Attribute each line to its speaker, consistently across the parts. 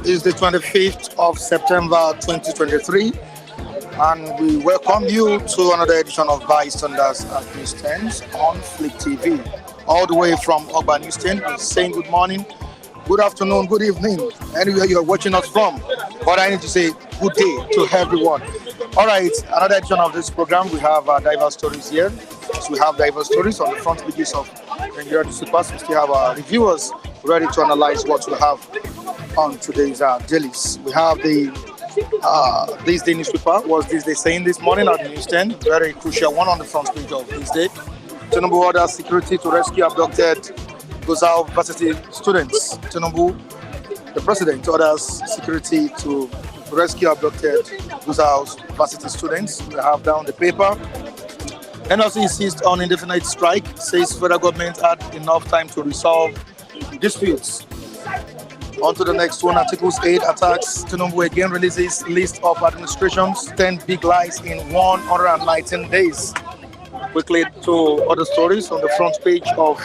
Speaker 1: Is the 25th of September 2023, and we welcome you to another edition of Bystanders at Newsstands on Flip TV. All the way from Ogba Newsstand, saying good morning, good afternoon, good evening, anywhere you are watching us from. But I need to say good day to everyone. All right, another edition of this program. We have diverse stories here. So we have diverse stories on the front pages of Nigeria newspapers. We still have our reviewers ready to analyze what we have on today's dailies. We have the this day newspaper. Was this day saying this morning at the newsstand? Very crucial one on the front page of this day. Tinubu orders security to rescue abducted Gozal Varsity students. Tinubu, the president, orders security to rescue abducted Gozal Varsity students. We have down the paper. NLC insists on indefinite strike, says federal government had enough time to resolve disputes. On to the next one, Articles 8 attacks. Tinubu again releases list of administration's 10 big lies in 119 days. Quickly to other stories on the front page of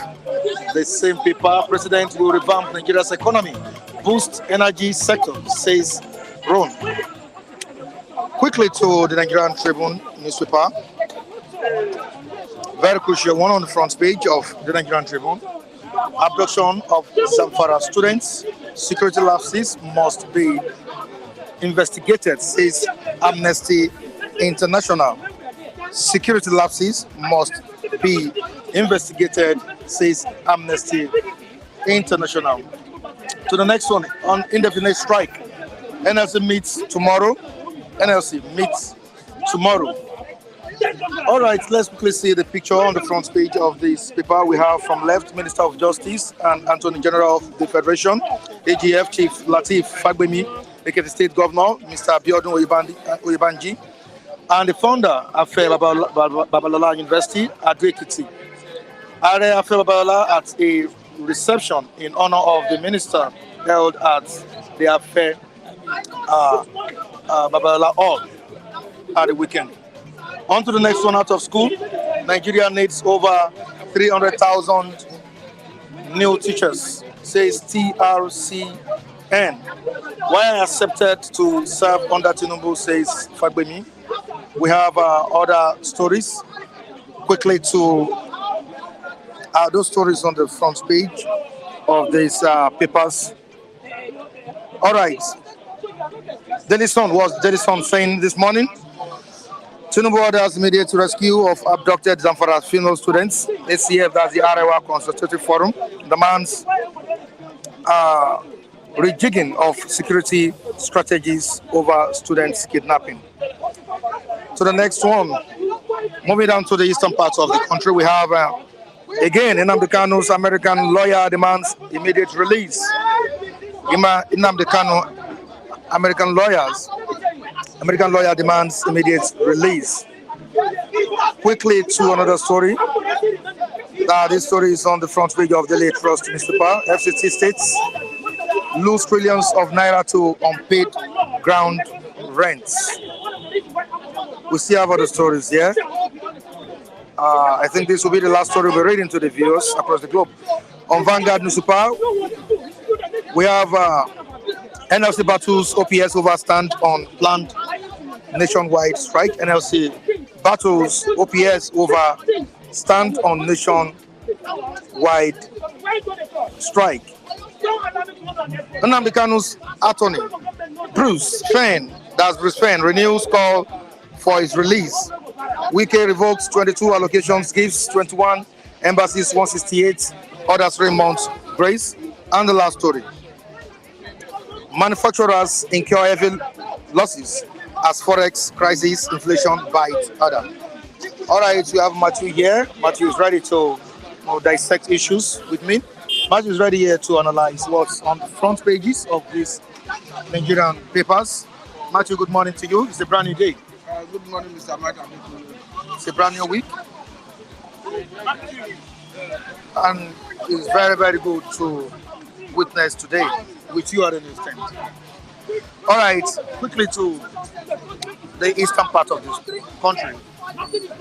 Speaker 1: the same paper. President will revamp Nigeria's economy, boost energy sector, says Ron. Quickly to the Nigerian Tribune newspaper. Very crucial one on the front page of the Nigerian Tribune. Abduction of Zamfara students. Security lapses must be investigated, says Amnesty International. Security lapses must be investigated, says Amnesty International. To the next one, on indefinite strike. NLC meets tomorrow. NLC meets tomorrow. All right, let's quickly see the picture on the front page of this paper. We have from left, Minister of Justice and Attorney General of the Federation, AGF Chief Lateef Fagbemi, Ekiti State Governor, Mr. Abiodun Oyebanji, and the founder, Afe Babalola University, Ado Ekiti. Are Afe Babalola at a reception in honor of the minister held at the Afe Babalola Hall at the weekend. On to the next one, out of school. Nigeria needs over 300,000 new teachers, says TRCN. Why accepted to serve under Tinubu, says Fagbemi. We have other stories. Quickly to those stories on the front page of these papers. All right. Daily Sun was Daily Sun saying this morning, Tinubu orders immediate rescue of abducted Zamfara female students. ACF, that's the Arewa Consultative Forum, demands rejigging of security strategies over students kidnapping. To the next one, moving down to the eastern parts of the country, we have again Nnamdi Kanu's American lawyer demands immediate release. Nnamdi Kanu, American lawyer demands immediate release. Quickly to another story. This story is on the front page of the Daily Trust newspaper. FCT states lose trillions of naira to unpaid ground rents. We still have other stories here. I think this will be the last story we're reading to the viewers across the globe. On Vanguard newspaper, we have NLC battles OPS overstand on planned nationwide strike. NLC battles OPS over stand on nationwide strike. Nnamdi Kanu's attorney, Bruce Fenn renews call for his release. Wike revokes 22 allocations, gives 21 embassies 168, others 3 months grace. And the last story. Manufacturers incur heavy losses as forex crisis, inflation bite other. All right, we have Matthew here. Matthew is ready to dissect issues with me. Matthew is ready here to analyze what's on the front pages of these Nigerian papers. Matthew, good morning to you. It's a brand new day.
Speaker 2: Good morning, Mr. Mike.
Speaker 1: It's a brand new week. And it's very, very good to witness today with you at the newsstand. All right, quickly to the eastern part of this country,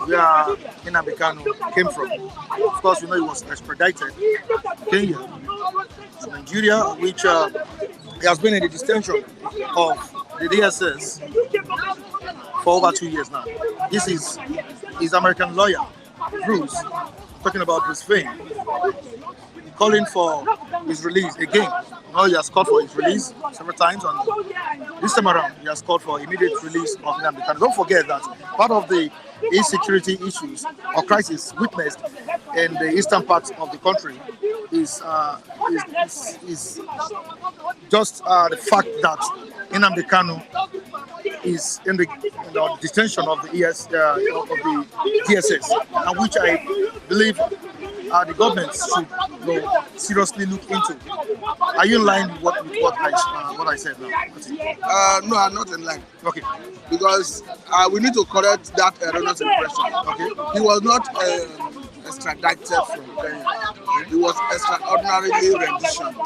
Speaker 1: where Nnamdi Kanu came from. Of course, he was extradited to Kenya, to Nigeria, which he has been in the detention of the DSS for over 2 years now. This is his American lawyer, Bruce, talking about Bruce Fenn, calling for his release again. He has called for his release several times, and this time around, he has called for immediate release of Nnamdi Kanu. Don't forget that part of the insecurity issues or crisis witnessed in the eastern part of the country is just the fact that Nnamdi Kanu is in the detention of the DSS, and which I believe the government should seriously look into. Are you in line with what I said now?
Speaker 2: No, I'm not in line.
Speaker 1: Okay.
Speaker 2: Because we need to correct that erroneous impression.
Speaker 1: Okay.
Speaker 2: He was not extradited from Kenya. He was extraordinarily renditioned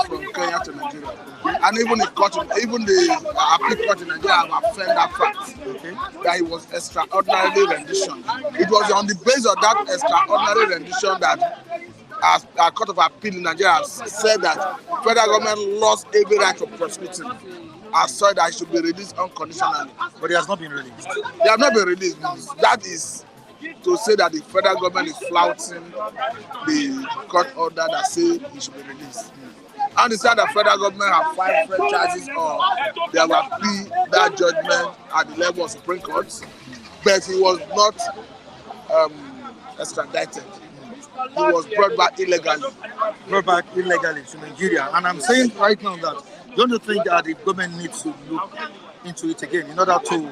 Speaker 2: from Kenya to Nigeria. And even the appeal court in Nigeria have affirmed that fact, that he was extraordinarily renditioned. It was on the basis of that extraordinary rendition that our Court of Appeal in Nigeria said that federal government lost every right to prosecute him. I saw that he should be released unconditionally.
Speaker 1: But he has not been released.
Speaker 2: He has not been released. That is to say that the federal government is flouting the court order that say he should be released. I understand the federal government have 5 fresh charges or they have appealed that judgment at the level of Supreme Court, but he was not extradited. He was brought back illegally.
Speaker 1: To Nigeria. And I'm saying right now that don't you think that the government needs to look into it again in order to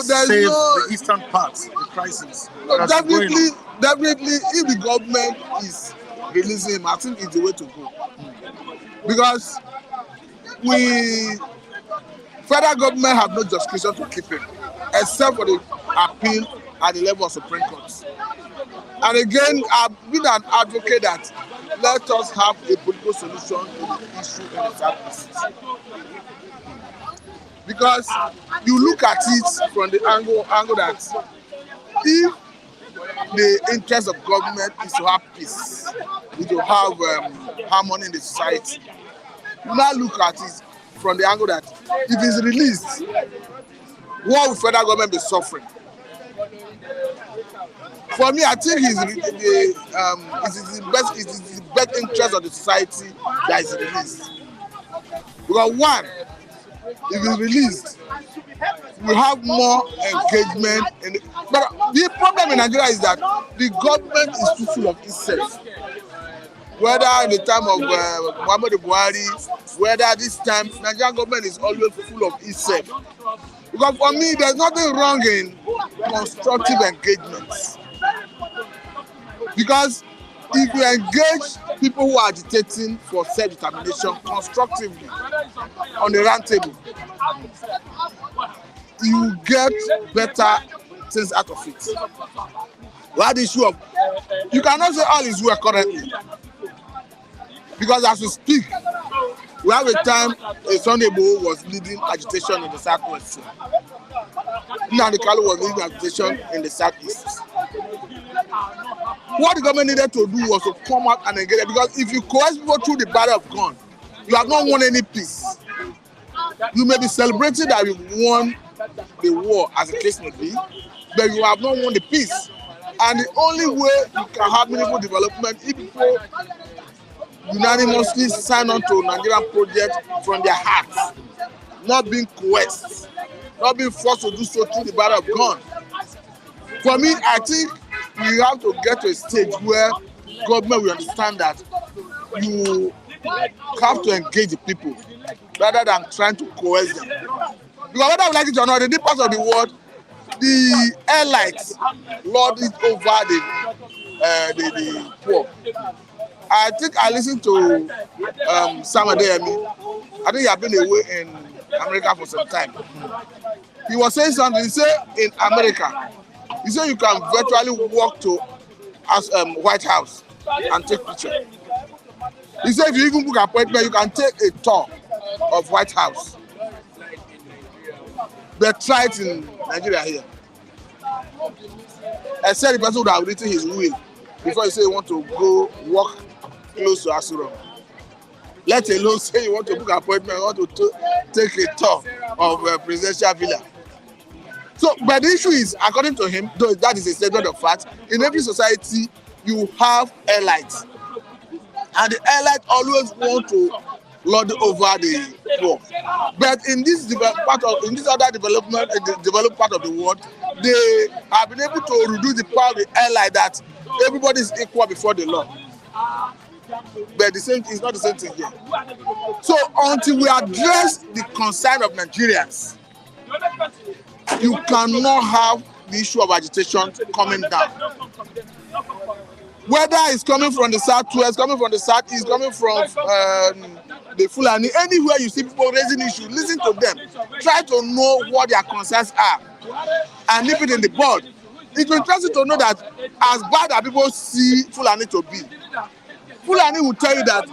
Speaker 1: save the eastern parts, the crisis?
Speaker 2: No, definitely, if the government is releasing him, I think it's the way to go. Because federal government have no jurisdiction to keep him, except for the appeal at the level of Supreme Court. And again, I've been an advocate that let us have a political solution to the issue in the Southeast. Because you look at it from the angle that if the interest of government is to have peace, is to have harmony in the society, you now look at it from the angle that if he's released, what will federal government be suffering? For me, I think it is the best interest of the society that is released. Because one, if he's released, we have more engagement. But the problem in Nigeria is that the government is too full of itself. Whether in the time of Muhammadu Buhari, whether this time, Nigerian government is always full of itself. Because for me, there's nothing wrong in constructive engagements. Because if you engage people who are agitating for self-determination constructively on the round table, you get better things out of it. We had the issue of, you cannot say all is well currently. Because as we speak, we have a time Nnamdi was leading agitation in the southwest. Nnamdi was leading agitation in the southeast. What the government needed to do was to come out and engage, because if you coerce people through the barrier of gun, you have not won any peace. You may be celebrating that you won the war, as the case may be, but you have not won the peace. And the only way you can have meaningful development if people unanimously sign on to Nigerian project from their hearts, not being coerced, not being forced to do so through the barrier of gun. For me, I think we have to get to a stage where government will understand that you have to engage the people rather than trying to coerce them. Because whether we like it or not, in the parts of the world, the elites lord it over the poor. I think I listened to Sam Adeyemi. I think he had been away in America for some time. He was saying something. He said in America, he said you can virtually walk to White House and take picture. He said if you even book an appointment, you can take a tour of White House. But try it in Nigeria here. I said the person would have written his will before he said he want to go walk close to Asura. Let alone say you want to book an appointment, you want to take a tour of presidential villa. So, but the issue is, according to him, though that is a statement of fact, in every society you have elites, and the elite always want to lord over the poor. But in this other development, the developed part of the world, they have been able to reduce the power of the elite that everybody is equal before the law. But it's not the same thing here. So until we address the concern of Nigerians, you cannot have the issue of agitation coming down. Whether it's coming from the southwest, coming from the southeast, coming from the Fulani, anywhere you see people raising issues, listen to them. Try to know what their concerns are and nip it in the bud. It's interesting to know that as bad as people see Fulani to be, Fulani will tell you that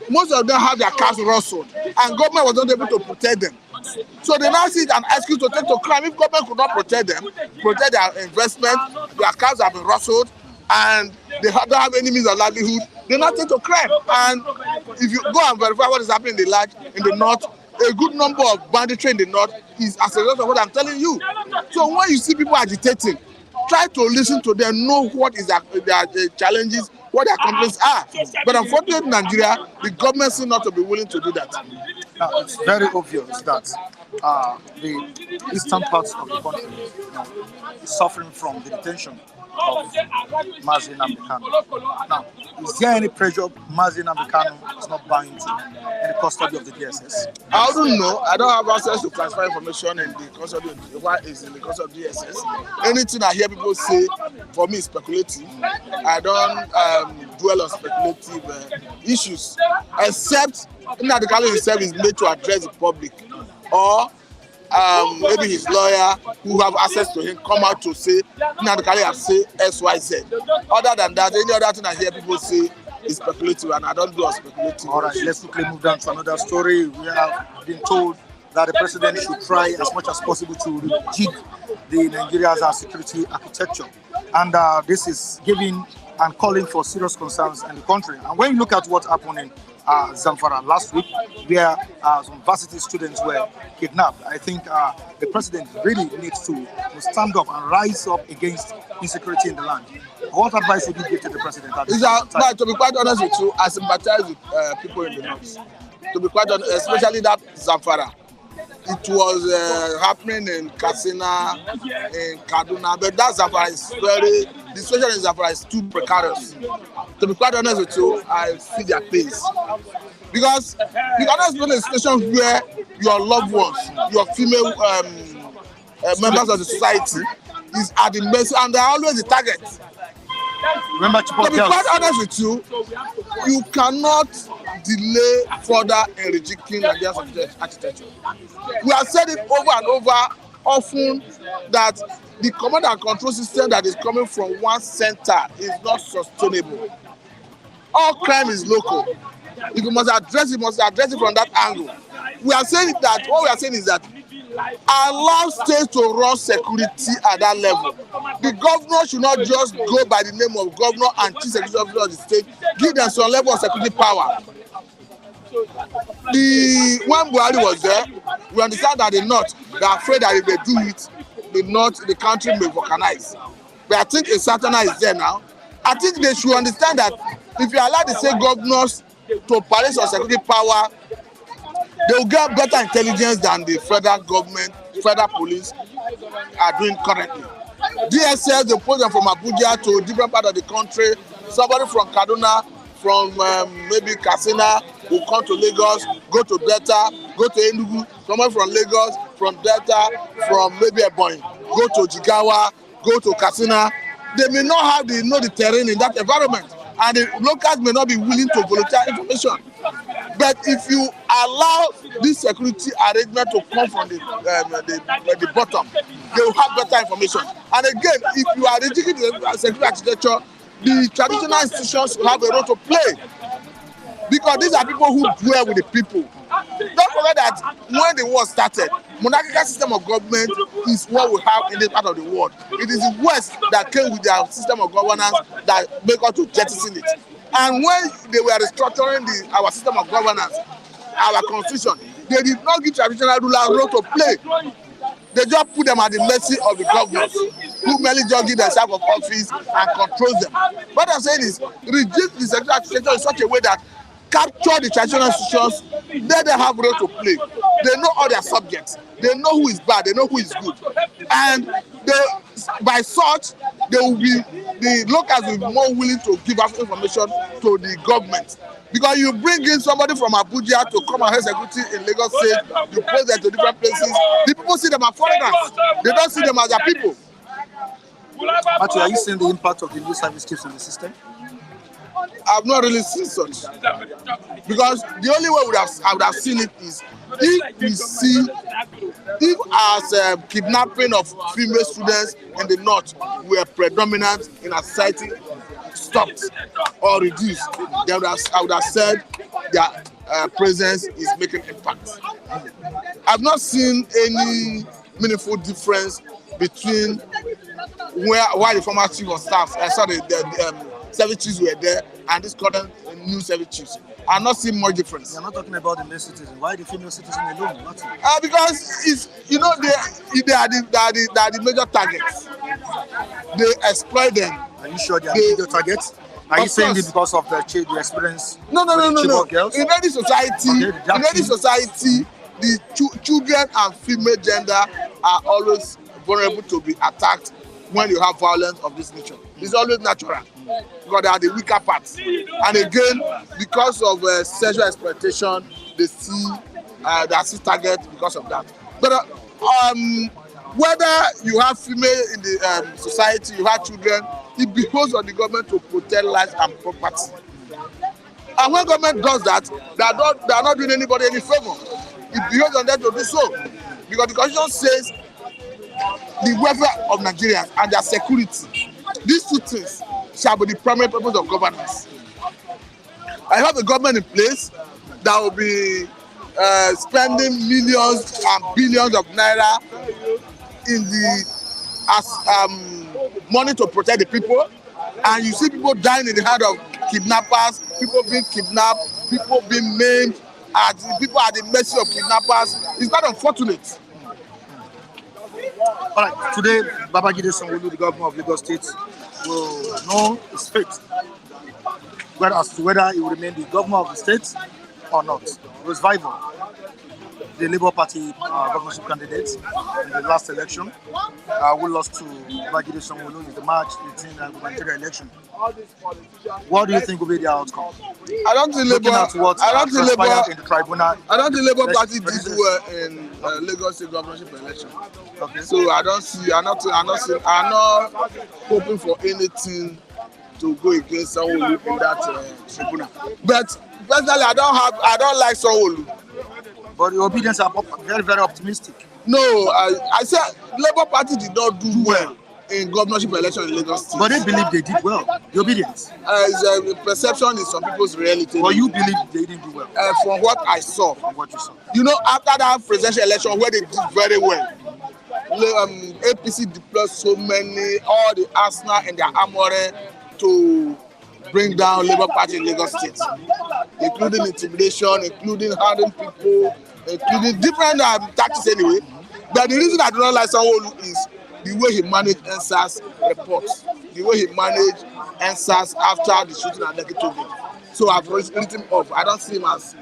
Speaker 2: most of them have their cows rustled and government was not able to protect them. So they now see it an excuse to take to crime. If government could not protect them, protect their investment, their cows have been rustled, and they don't have any means of livelihood, they not take to crime. And if you go and verify what is happening in the north, a good number of banditry in the north is as a result of what I'm telling you. So when you see people agitating, try to listen to them, know what is their challenges, what their complaints are. But unfortunately in Nigeria, the government seems not to be willing to do that.
Speaker 1: Now, it's very obvious that the eastern parts of the country is suffering from the detention of Mazi Nnamdi. Now, is there any pressure Mazi Nnamdi is not bound to any custody of the DSS?
Speaker 2: I don't know. I don't have access to classified information in the custody of what is in the custody of DSS. Anything I hear people say, for me, is speculative. I don't dwell on speculative issues, except Nnamdi himself is made to address the public, or maybe his lawyer who have access to him come out to say Nnamdi has say XYZ. Other than that, any other thing I hear people say is speculative, and I don't do a speculative.
Speaker 1: All right, let's quickly move down to another story. We have been told that the president should try as much as possible to rejig the Nigeria's security architecture, and this is giving and calling for serious concerns in the country. And when you look at what happened in Zamfara last week, where some varsity students were kidnapped, I think the president really needs to stand up and rise up against insecurity in the land. What advice would you give to the president?
Speaker 2: To be quite honest with you, I sympathize with people in the north. To be quite honest, especially that Zamfara. it was happening in Katsina, in Kaduna, but that Zamfara is the situation in Zamfara is too precarious. To be quite honest with you, I feel their pace. Because you cannot explain a situation where your loved ones, your female members of the society is at the mercy, and they are always the target.
Speaker 1: Remember,
Speaker 2: to be quite honest with you, you cannot delay further in rejecting Nigeria's architecture. We have said it over and over often that the command and control system that is coming from one center is not sustainable. All crime is local. If you must address it from that angle. We are saying that what we are saying is that allow states to run security at that level. The governor should not just go by the name of governor and chief security officer of the state. Give them some level of security power. When Buhari was there, we understand that the North, they are afraid that if they do it, the country may vulcanize. But I think a Satana is there now. I think they should understand that if you allow the state governors to parade some security power, they will get better intelligence than the federal government, federal police are doing currently. DSS, they put them from Abuja to a different part of the country. Somebody from Kaduna, from maybe Katsina, will come to Lagos, go to Delta, go to Enugu. Someone from Lagos, from Delta, from maybe Ebonyi, go to Jigawa, go to Katsina. They may not have the terrain in that environment, and the locals may not be willing to volunteer information. But if you allow this security arrangement to come from the bottom, they will have better information. And again, if you are rejecting the security architecture, the traditional institutions will have a role to play. Because these are people who dwell with the people. Don't forget that when the war started, monarchical system of government is what we have in this part of the world. It is the West that came with their system of governance that make us to jettison it. And when they were restructuring our system of governance, our constitution, they did not give traditional rulers a role to play. They just put them at the mercy of the governors, who merely just give themselves of office and control them. What I'm saying is, reject the security architecture in such a way that capture the traditional institutions, then they have a role to play. They know all their subjects. They know who is bad. They know who is good. And by such, the locals will be more willing to give out information to the government. Because you bring in somebody from Abuja to come and help security in Lagos State, you place them to different places. The people see them as foreigners. They don't see them as their people.
Speaker 1: Matthew, are you seeing the impact of the new service chiefs in the system?
Speaker 2: I've not really seen such, because the only way I would have seen it is if as kidnapping of female students in the north were predominant in a society stopped or reduced, then I would have said their presence is making impact. I've not seen any meaningful difference between why the former chief of staff, the service chiefs were there, and this current new service chiefs. I'm not seeing much difference.
Speaker 1: You're not talking about the male citizen. Why the female citizen alone?
Speaker 2: Because it's they are the major targets. They exploit them.
Speaker 1: Are you sure they are major targets? Are you saying it because of the experience?
Speaker 2: No. Girls? In any society, the children and female gender are always vulnerable to be attacked when you have violence of this nature. It's always natural, because they are the weaker parts. And again, because of sexual exploitation, they see target because of that. But whether you have female in the society, you have children, it behoves on the government to protect life and property. And when government does that, they are not doing anybody any favor. It behoves on them to do so, because the constitution says the welfare of Nigerians and their security, these two things shall be the primary purpose of governance. I have a government in place that will be spending millions and billions of naira in money to protect the people, and you see people dying in the hand of kidnappers, people being kidnapped, people being maimed, people at the mercy of kidnappers. It's quite unfortunate.
Speaker 1: All right, today, Babajide Sanwo-Olu, the governor of Lagos State, will know his fate, as to whether he will remain the governor of the state or not. Revival. the Labour Party governorship candidate in the last election, who lost to Babajide Sanwo-Olu in the March 18 gubernatorial election. What do you think will be the outcome?
Speaker 2: I don't think
Speaker 1: Looking
Speaker 2: Labour.
Speaker 1: at what
Speaker 2: I don't think
Speaker 1: transpired
Speaker 2: Labour.
Speaker 1: in the tribunal.
Speaker 2: I don't think Labour Party did well in Lagos State governorship election.
Speaker 1: Okay.
Speaker 2: So I don't see. I'm not hoping for anything to go against Sanwo-Olu in that tribunal. But personally, I don't like Sanwo-Olu.
Speaker 1: But the obedience are very, very optimistic.
Speaker 2: No, I said Labour Party did not do well in governorship election in Lagos State.
Speaker 1: But they believe they did well. The obedience.
Speaker 2: Perception is some people's reality.
Speaker 1: But you believe they didn't do well.
Speaker 2: From what I saw.
Speaker 1: From what you saw.
Speaker 2: You know, after that presidential election where they did very well, APC deployed so many, all the arsenal and their armory to bring down Labour Party in Lagos State, including intimidation, including hurting people, including different tactics anyway. But the reason I do not like Sanwo-Olu is the way he managed NSAS reports, the way he managed NSAS after the shooting at Lekki Toll Gate. So I've written him off. I don't see him as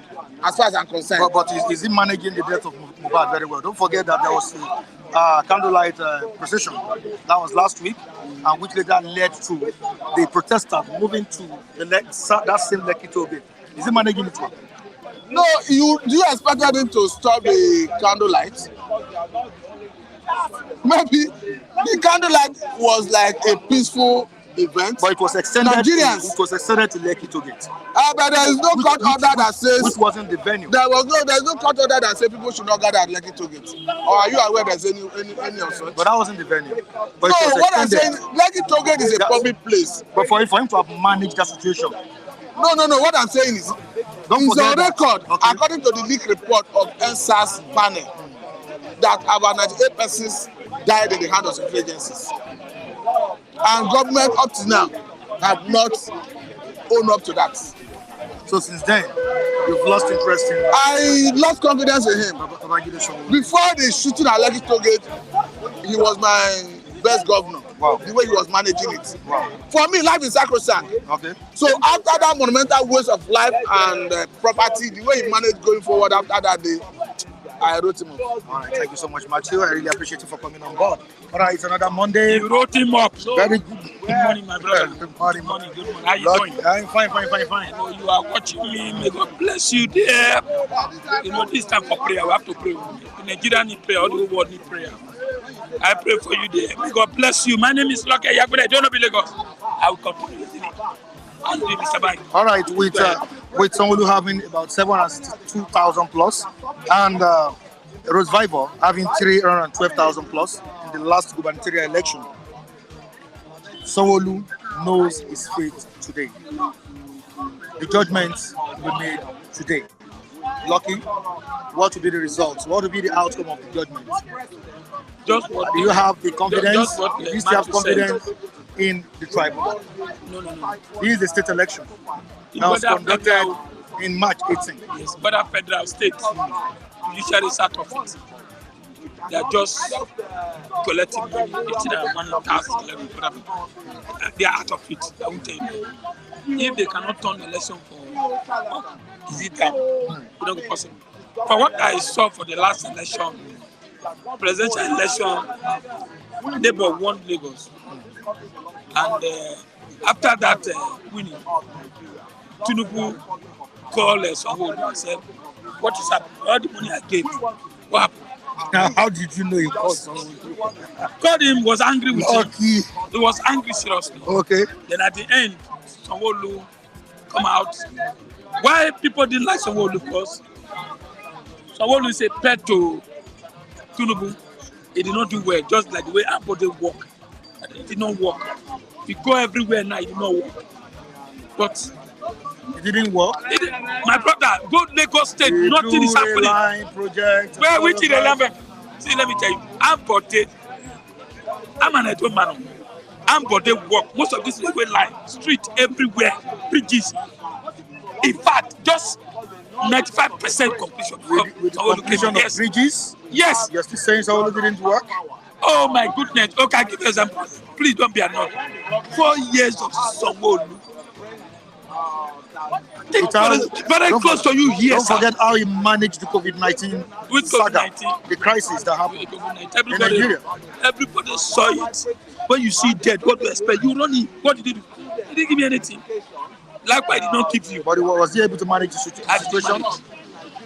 Speaker 2: far as I'm concerned.
Speaker 1: But is he managing the death of Mohbad very well? Don't forget that there was a candlelight procession that was last week, and which later led to the protesters moving to that same Lekki Toll Gate. Is he managing it well?
Speaker 2: No, you expected him to stop the candlelight? Maybe the candlelight was like a peaceful event.
Speaker 1: But it was extended.
Speaker 2: Nigerians.
Speaker 1: It was extended to Lekki Toll Gate.
Speaker 2: But there is no court order that says.
Speaker 1: Which wasn't the venue.
Speaker 2: There's no court order that says people should not gather at Lekki Toll Gate. Or are you aware there's any of such?
Speaker 1: But that wasn't the venue. But
Speaker 2: no, what I'm saying, Lekki Toll Gate is a public place.
Speaker 1: But for him to have managed that situation.
Speaker 2: No. What I'm saying is, it's on record, okay, according to the leak report of NSAS panel, that about 98 persons died in the hands of security agencies. And government up to now have not owned up to that.
Speaker 1: So since then, you've lost interest in...
Speaker 2: I lost confidence in him. Before the shooting at Lekki Toll Gate, he was my best governor. Wow. The way he was managing it.
Speaker 1: Wow.
Speaker 2: For me, life is sacrosanct.
Speaker 1: Okay.
Speaker 2: So after that monumental waste of life and property, the way he managed going forward after that day, I wrote him up.
Speaker 1: All right, thank you so much, Matthew. I really appreciate you for coming on board. All right, it's another Monday.
Speaker 3: You wrote him up.
Speaker 1: Very good.
Speaker 3: Good morning, my brother.
Speaker 1: Good morning.
Speaker 3: Good morning. Good morning. How you doing?
Speaker 1: I'm fine.
Speaker 3: You you are watching me. May God bless you there. This time for prayer, we have to pray. Nigeria need prayer. All the world need prayer. I pray for you there. May God bless you. My name is Loke Yagbede. I don't know Lagos. I will continue with it.
Speaker 1: All right, with Sanwo-Olu having about 702,000 plus, and Rose Vival having 312,000 plus in the last gubernatorial election, Sanwo-Olu knows his fate today. The judgments will be made today. Lucky, what will be the results? What will be the outcome of the judgment? Do you have the confidence? Do you still have confidence in the tribunal?
Speaker 3: No.
Speaker 1: This is the state election. That was conducted in March 18.
Speaker 3: Yes, but our federal state judiciary is out of it. They are just collecting money, 1,000, they are out of it. I won't tell you. If they cannot turn the election for is it time? It's not possible. For what I saw for the last election, presidential election, Labour won Lagos. And after that winning, Tinubu called Sanwo-Olu and said, "What is happening? All the money I gave, what happened?"
Speaker 1: Now, how did you know he called Sanwo-Olu?
Speaker 3: Called him, was angry with him. He was angry seriously.
Speaker 1: Okay.
Speaker 3: Then at the end, Sanwo-Olu come out. Why people didn't like Sanwo-Olu? Because Sanwo-Olu is a pet to Tinubu. He did not do well, just like the way Abducted work. It did not work. We go everywhere now, it did not work. But
Speaker 1: it didn't work.
Speaker 3: My brother, go Lagos State, nothing is happening.
Speaker 1: Line project.
Speaker 3: Where which is the see, let me tell you, Abducted. I'm an adult man. Abducted work. Most of this railway line, street everywhere, bridges. In fact, just 95% completion.
Speaker 1: With the completion of bridges?
Speaker 3: Yes.
Speaker 1: You're still saying Sanwo-Olu didn't work?
Speaker 3: Oh my goodness. Okay, I'll give you an example. Please don't be annoyed. 4 years of Sanwo-Olu. think very close to you here,
Speaker 1: Don't forget how he managed the COVID-19
Speaker 3: with
Speaker 1: saga,
Speaker 3: COVID-19,
Speaker 1: the crisis that happened in
Speaker 3: everybody,
Speaker 1: Nigeria.
Speaker 3: everybody saw it. When you see dead, what do you expect? You run in. What did he do? He didn't give me anything. Likewise, he did not give you.
Speaker 1: But was he able to manage the situation?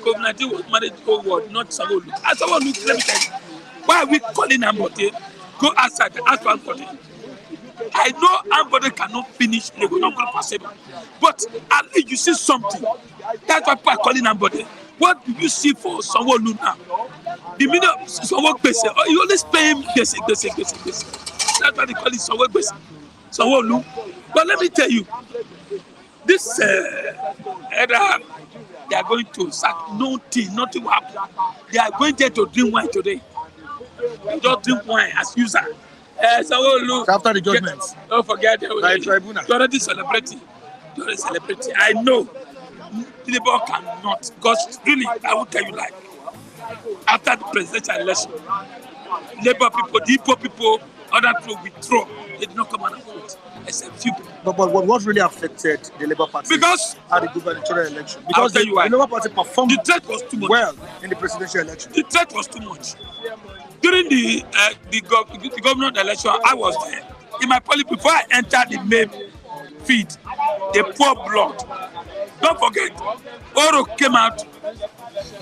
Speaker 3: COVID-19 was managed the whole world, not Sanwo-Olu. And Sanwo-Olu, let me tell you, why are we calling Nnamdi? Go outside, ask for Nnamdi. I know Nnamdi cannot finish Lagos, not going for 7. But at least you see something. That's why people are calling Nnamdi. What do you see for Sanwo-Olu now? The minute Sanwo-Gbese, oh, you always pay him Gbese. That's why they call it Sanwo-Gbese. Sanwo-Olu. But let me tell you, this era, they are going to sack nothing will happen. They are going there to drink wine today. Just drink wine as usual. Sanwo-Olu.
Speaker 1: After the judgment.
Speaker 3: Don't forget, they're
Speaker 1: tribunal.
Speaker 3: already celebrating. I know Labour cannot, because really, I will tell you like, after the presidential election, Labour people, the Igbo people, other people withdraw. They did not come out and vote, except few people.
Speaker 1: But what really affected the Labour Party
Speaker 3: because
Speaker 1: at the gubernatorial election? Because the
Speaker 3: why.
Speaker 1: Labour Party performed
Speaker 3: The threat was too much.
Speaker 1: well in the presidential election.
Speaker 3: The threat was too much. During the government election, I was there. In my poly, before I entered the main feed, they pour blood. Don't forget, Oro came out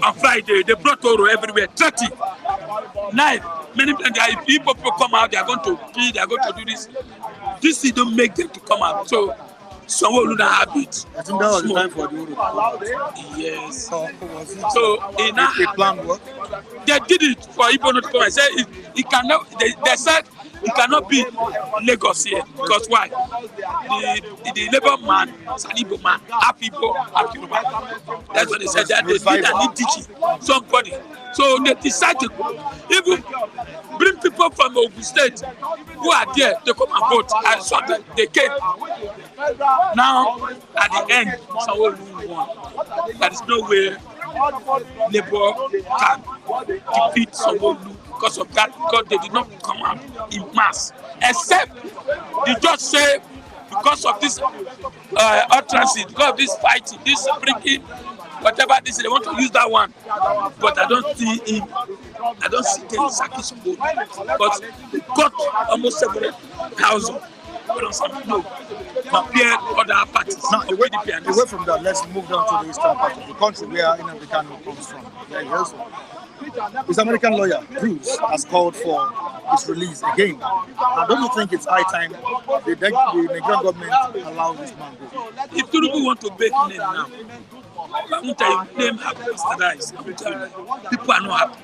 Speaker 3: on Friday. They brought Oro everywhere, 30. Now, many people come out, they are going to kill, they are going to do this. This don't make them to come out. So, Sanwo-Olu don't have it.
Speaker 1: I think that was the time for the Oro.
Speaker 3: Yes.
Speaker 1: So, the plan work.
Speaker 3: They did it for Igbo not to come. I said it cannot. They said it cannot be Lagos here because why? The Labour man, is an Igbo man, half Igbo, half Yoruba. That's what they said. They need teaching somebody. So they decided even bring people from Ogun State who are there to come and vote. And so they came. Now at the end, Sanwo-Olu won. There is no way Labour can defeat Sanwo-Olu because of that, because they did not come out in mass. Except the judge say because of this utterances, because of this fighting, this breaking, whatever this, they want to use that one. But I don't see him. I don't see them sacking Sanwo-Olu. But they got almost 700,000. No, compare other parties.
Speaker 1: Now, away from that, let's move down to the eastern part of the country where Nnamdi Kanu comes from. His American lawyer, Bruce, has called for his release again. I don't think it's high time the Nigerian government allow this man go.
Speaker 3: If Tinubu want to bake name now, I won't tell you, name have standardized. I will tell you that. People are not happy.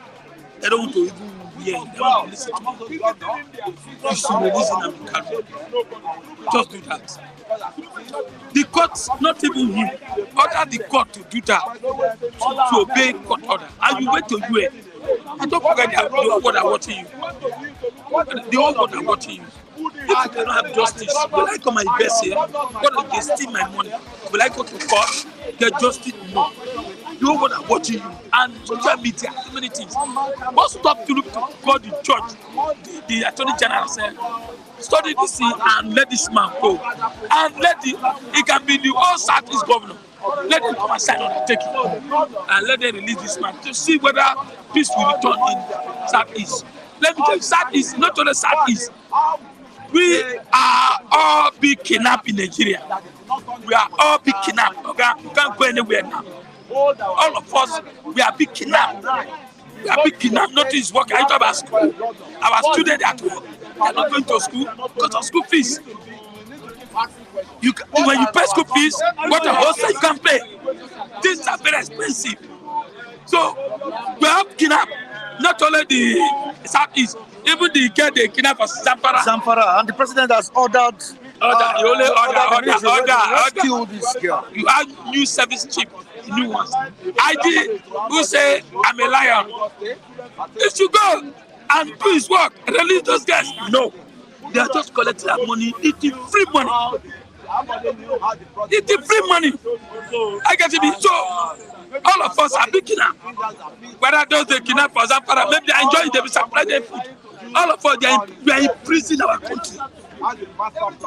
Speaker 3: They don't want to even hear it. They want to listen to me. You should release Nnamdi Kanu. Just do that. The court, not even him, order the court to do that, to obey court order. And you wait till you hear. And don't forget the whole world are watching you. The whole world are watching you. If you cannot have justice, will I come and invest here? What if they steal my money? Will I go to court, get justice? No. The whole world are watching you. And social media, so many things. What stop to look to call the judge, the attorney general said, study this thing and let this man go. And it can be the whole Southeast governor. Let them come and sign undertaking and let them release this man to see whether peace will return in Southeast. Let me tell you, Southeast, not only Southeast, we are all being kidnapped in Nigeria. We are all being kidnapped. Okay? We can't go anywhere now. All of us, we are being kidnapped. We are being kidnapped. Nothing is working. I talk about school. Our students at home, they are not going to school because of school fees. When you pay school fees, what a hostel you can pay. Things are very expensive. So we have kidnapped not only the Southeast, even the kidnap for
Speaker 1: Zamfara, and the president has ordered. Steal this girl.
Speaker 3: You have new service chief, new ones. ID who say I'm a liar. He should go and do his work, release those guys. No, they are just collecting that money, eating free money. Eating free money. I get to be so. All of us are big kidnapped. Whether those they kidnap for Zamfara, maybe they enjoy it, they will supply their food. All of us, we are in prison in our country.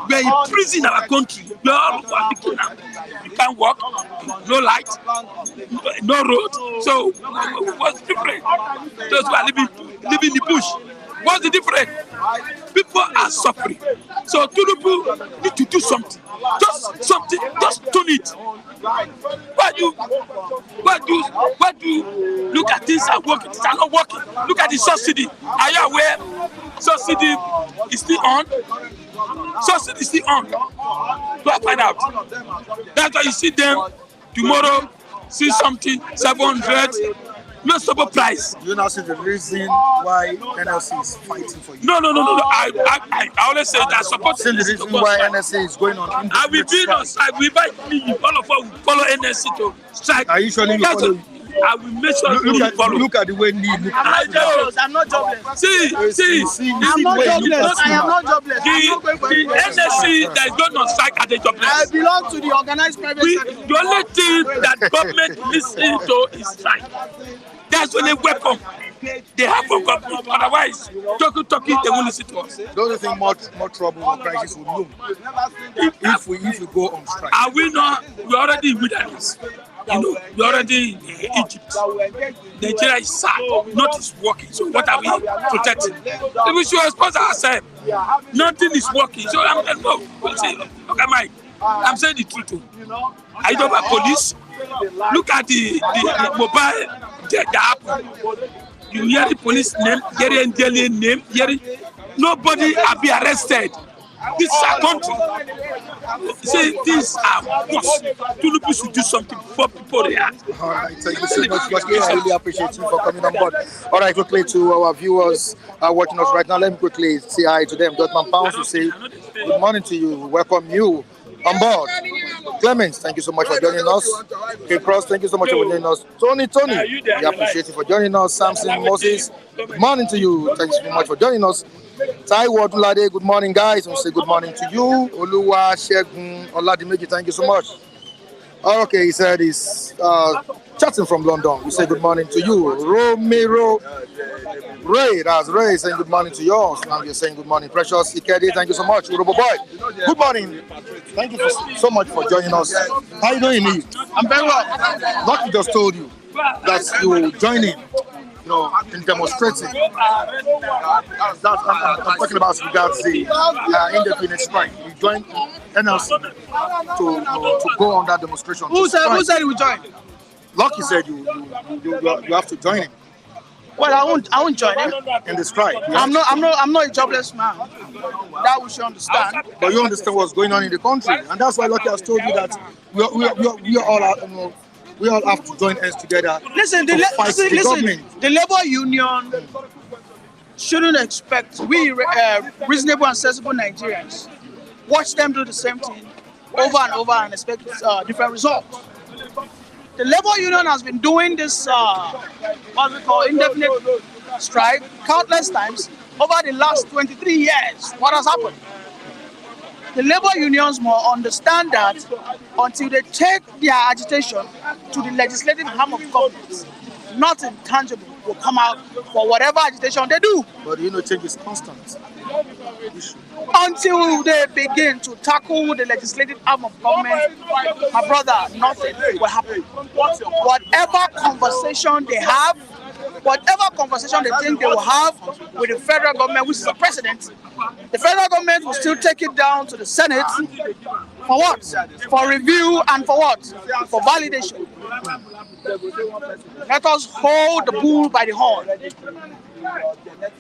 Speaker 3: We are in prison in our country. We are all of us picking up. You can't walk, no light, no road. So what's different? Those who are living in the bush. What's the difference? People are suffering. So Tinubu need to do something. Just something. Just turn it. Why do you look at things are working? Things are not working. Look at the subsidy. Are you aware? Subsidy is still on. Subsidy is still on. Go and find out. That's why you see them tomorrow. See something 700. No stable price.
Speaker 1: Do you now see the reason why NLC is fighting for you?
Speaker 3: No. I always say that support.
Speaker 1: See the reason why NLC is going on.
Speaker 3: I will be on strike. We might leave. All of us will follow NLC to strike.
Speaker 1: Are you sure you follow?
Speaker 3: I will make sure you follow.
Speaker 1: Look at the way Nnamdi look.
Speaker 4: I'm not jobless.
Speaker 3: See.
Speaker 4: I'm not jobless. I am not jobless.
Speaker 3: The NLC that is going on strike at the jobless.
Speaker 4: I belong to the organized private sector.
Speaker 3: The only thing that government listens to is strike. That's the only weapon they have for government. Otherwise, talking, they won't listen to us.
Speaker 1: Don't you think more trouble or crisis will loom if we go on strike?
Speaker 3: Are we not? We're already in wilderness. You know, we're already in Egypt. Nigeria is sad. Not is working. So what are we protecting? We should expose ourselves. Nothing is working. So we'll say, okay, Mike, I'm saying the truth too. I don't have police. Look at the mobile the happen. You hear the police name, hear the alien name, nobody have been arrested. This is our country. See, things are worse. Tinubu should do something before people react.
Speaker 1: All right, thank you so much. I really appreciate you for coming on board. All right, quickly to our viewers watching us right now. Let me quickly say hi to them. Dotman Pounds will say good morning to you. Welcome you on board. Clemens, thank you so much for joining us. K Cross, thank you so much for joining us. Tony, we appreciate you for joining us. Samson Moses, good morning to you. Thanks so much for joining us. Taiwo Odunlade, good morning, guys. We'll say good morning to you. Oluwa Shegun Oladimeji, thank you so much. Okay, he said he's chatting from London. We say good morning to you. Romero Ray, that's Ray saying good morning to yours. Now you're saying good morning. Precious Ikedi, thank you so much. Urobo Boy, good morning. Thank you so much for joining us. How are you doing, Lee? I'm very well. Lucky just told you that you will join in, in demonstrating. I'm talking about regards the indefinite strike. You joined NLC to go on that demonstration.
Speaker 4: Who said you will join?
Speaker 1: Lucky said you have to join him.
Speaker 4: Well, I won't join him
Speaker 1: in the strike.
Speaker 4: I'm not a jobless man. That we should understand.
Speaker 1: But you understand what's going on in the country, and that's why Lucky has told you that we all have to join hands together.
Speaker 4: Listen, the labor union shouldn't expect we reasonable and sensible Nigerians watch them do the same thing over and over and expect different results. The labor union has been doing this indefinite strike countless times over the last 23 years. What has happened? The labor unions must understand that until they take their agitation to the legislative arm of government, nothing tangible will come out for whatever agitation they do.
Speaker 1: But change is constant.
Speaker 4: Until they begin to tackle the legislative arm of government, my brother, nothing will happen. Whatever conversation they have, whatever conversation they think they will have with the federal government, which is the president, the federal government will still take it down to the Senate for what? For review and for what? For validation. Let us hold the bull by the horn.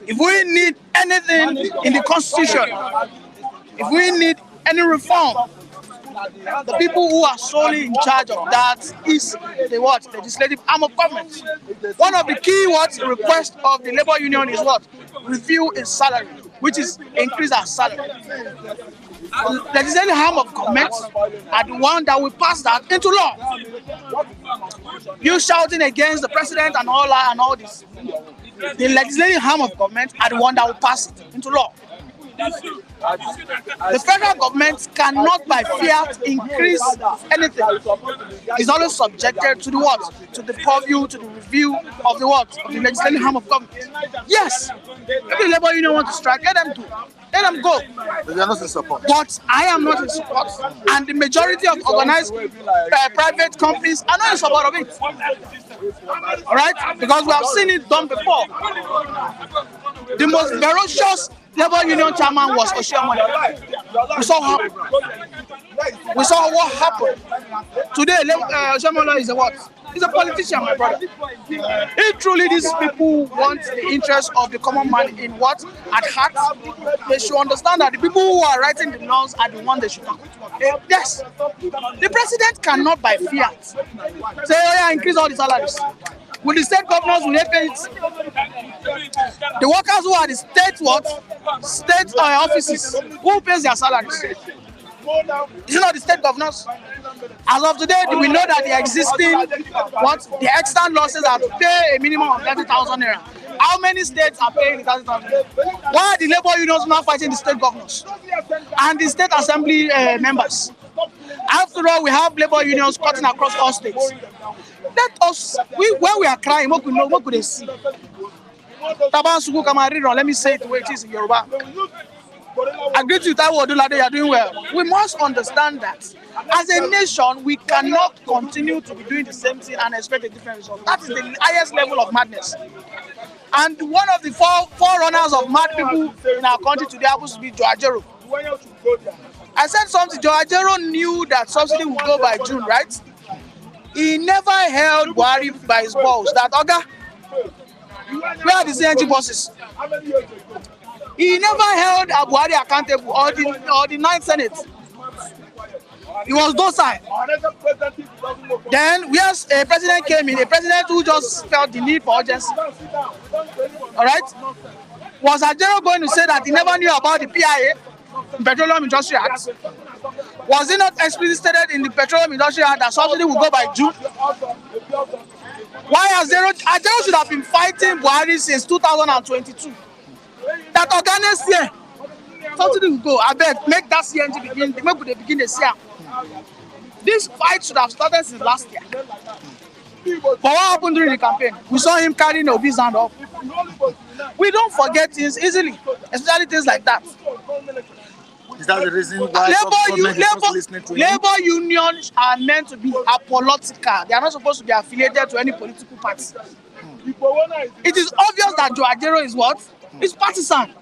Speaker 4: If we need anything in the Constitution, if we need any reform, the people who are solely in charge of that is the what? Legislative arm of government. One of the key requests of the labor union is what? Review his salary, which is increase our salary. The legislative arm of government are the one that will pass that into law. You shouting against the president and all this. The legislative arm of government are the one that will pass it into law. The federal government cannot by fiat increase anything. It's always subjected to the what? To the purview, to the review of the what? Of the legislative arm of government. Yes, if the labor union want to strike, let them do. Let them go.
Speaker 1: But you are not in support.
Speaker 4: But I am not in support, and the majority of organized private companies are not in support of it. All right, because we have seen it done before. The most ferocious labor union chairman was Oshiomhole. We saw what happened. Today, Oshiomhole is a what? He's a politician, my brother. If truly these people want the interest of the common man in what? At heart, they should understand that the people who are writing the laws are the ones they should talk to. Yes. The president cannot by fiat say, oh yeah, increase all the salaries. Will the state governors, will they pay it? The workers who are the state what? State offices, who pays their salaries? Is it not the state governors? As of today, we know that the existing the extant losses are to pay a minimum of 30,000 naira. How many states are paying the 30,000 naira? Why are the labor unions not fighting the state governors and the state assembly members? After all, we have labor unions cutting across all states. Let us, when we are crying, what could they see? Let me say it the way it is in Yoruba. I agree with you, Taiwo Odunlade, you are doing well. We must understand that as a nation, we cannot continue to be doing the same thing and expect a different result. That is the highest level of madness. And one of the forerunners of mad people in our country today happens to be Joe Ajero. I said something, Joe Ajero knew that subsidy would go by June, right? He never held Buhari by his balls. That, Oga, where are the CNG bosses? He never held Buhari accountable or the 9th Senate. He was docile. Then, yes, a president came in, a president who just felt the need for urgency. All right? Was Ajero going to say that he never knew about the PIA, Petroleum Industry Act? Was it not explicitly stated in the Petroleum Industry Act that subsidy will go by June? Why Ajero should have been fighting Buhari since 2022. That next year, subsidy will go. I beg, make that CNG begin. Make they begin this year. This fight should have started since last year. But what happened during the campaign? We saw him carrying Obi's hand up. We don't forget things easily, especially things like that.
Speaker 1: Is that the reason why
Speaker 4: labor unions are meant to be apolitical? They are not supposed to be affiliated to any political party. It is obvious that Joe Ajero is what? He's partisan.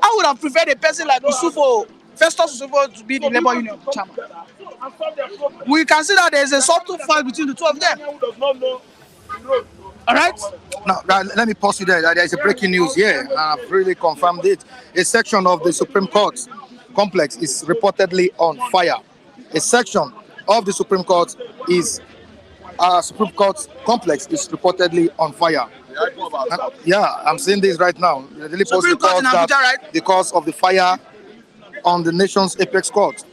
Speaker 4: I would have preferred a person like Festus Usufo to be the labor union chairman. We can see that there is a subtle fight between the two of them. All right?
Speaker 1: Now, let me pause you there. There is a breaking news here, and I've really confirmed it. A section of the Supreme Court complex is reportedly on fire. A section of the Supreme Court complex is reportedly on fire. Yeah, I'm seeing this right now. The Daily Post reports that the cause of the fire on the nation's apex court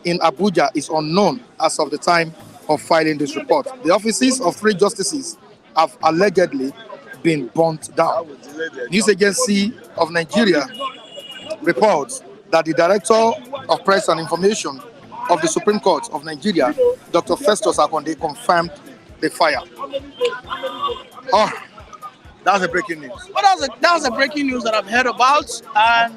Speaker 1: in Abuja is unknown as of the time of filing this report. The offices of 3 justices have allegedly been burnt down. News Agency of Nigeria reports that the Director of Press and Information of the Supreme Court of Nigeria, Dr. Festus Akonde, confirmed the fire. Oh, that's a breaking news.
Speaker 4: Well, that's a breaking news that I've heard about, and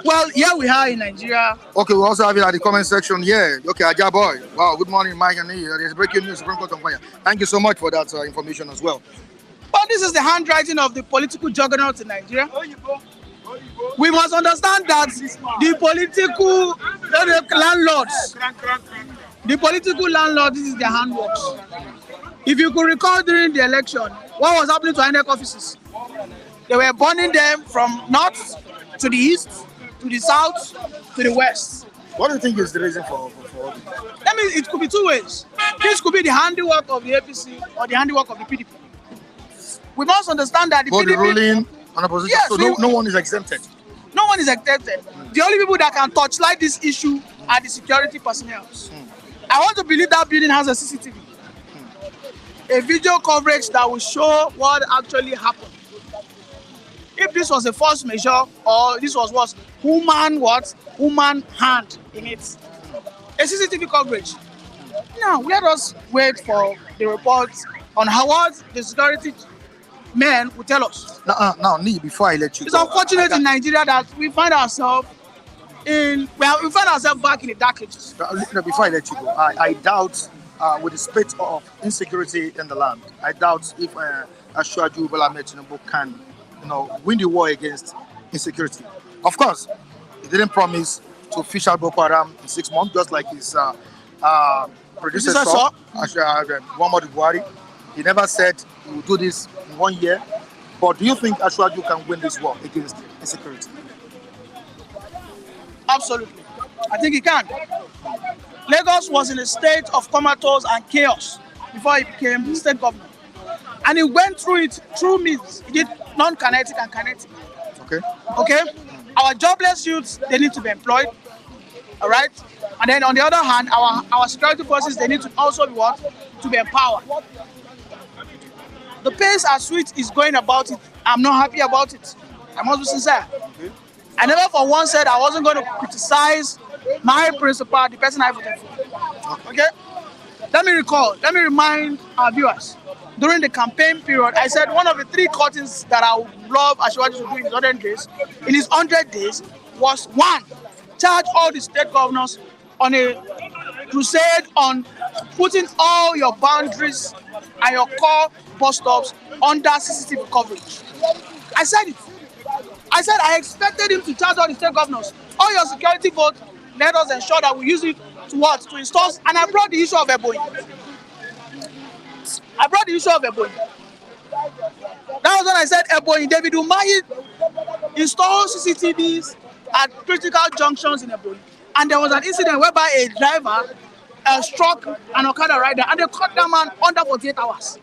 Speaker 4: well, here we are in Nigeria.
Speaker 1: Okay, we also have it at the comment section here. Okay, Aja boy. Wow, good morning, Mike and Lee. There's breaking news, Supreme Court on fire. Thank you so much for that information as well.
Speaker 4: But this is the handwriting of the political juggernaut in Nigeria. We must understand that the political landlords, this is their handwork. If you could recall during the election, what was happening to INEC offices? They were burning them from north to the east, to the south, to the west.
Speaker 1: What do you think is the reason for all this?
Speaker 4: That means it could be 2 ways. This could be the handiwork of the APC or the handiwork of the PDP. We must understand that the
Speaker 1: Both
Speaker 4: PDP...
Speaker 1: the ruling and opposition, yes, so no one is exempted.
Speaker 4: No one is exempted. The only people that can touchlight this issue are the security personnel. I want to believe that building has a CCTV. A video coverage that will show what actually happened. if this was a force measure or this was what human hand in it. A CCTV coverage. Now let us wait for the reports on how what the security men will tell us.
Speaker 1: Now, Nee, before I let you
Speaker 4: It's
Speaker 1: go,
Speaker 4: unfortunate in Nigeria that we find ourselves back in the dark ages.
Speaker 1: Before I let you go, I doubt with the spate of insecurity in the land, I doubt if Ashwaju Bola Ahmed Tinubu can, win the war against insecurity. Of course, he didn't promise to fish out Boko Haram in 6 months, just like his predecessor, Muhammadu Buhari. He never said he would do this in 1 year. But do you think Ashwaju can win this war against insecurity?
Speaker 4: Absolutely. I think he can. Lagos was in a state of comatose and chaos before he became state governor. And he went through it through means. He did non-kinetic and kinetic. Okay? Our jobless youths, they need to be employed. All right? And then on the other hand, our security forces, they need to also be what? To be empowered. The pace at which is going about it, I'm not happy about it. I must be sincere. I never for once said I wasn't going to criticize my principal, the person I voted for. Okay? Let me remind our viewers. During the campaign period, I said one of the 3 cuttings that I would love Ashwaju to do in his 100 days, was 1, charge all the state governors on a crusade on putting all your boundaries and your core bus stops under CCTV coverage. I said it. I said I expected him to charge all the state governors. All your security vote, let us ensure that we use it to what? To install. And I brought the issue of Ebonyi. That was when I said Ebonyi, David Umahi installed CCTVs at critical junctions in Ebonyi. And there was an incident whereby a driver struck an Okada rider and they caught that man under 48 hours.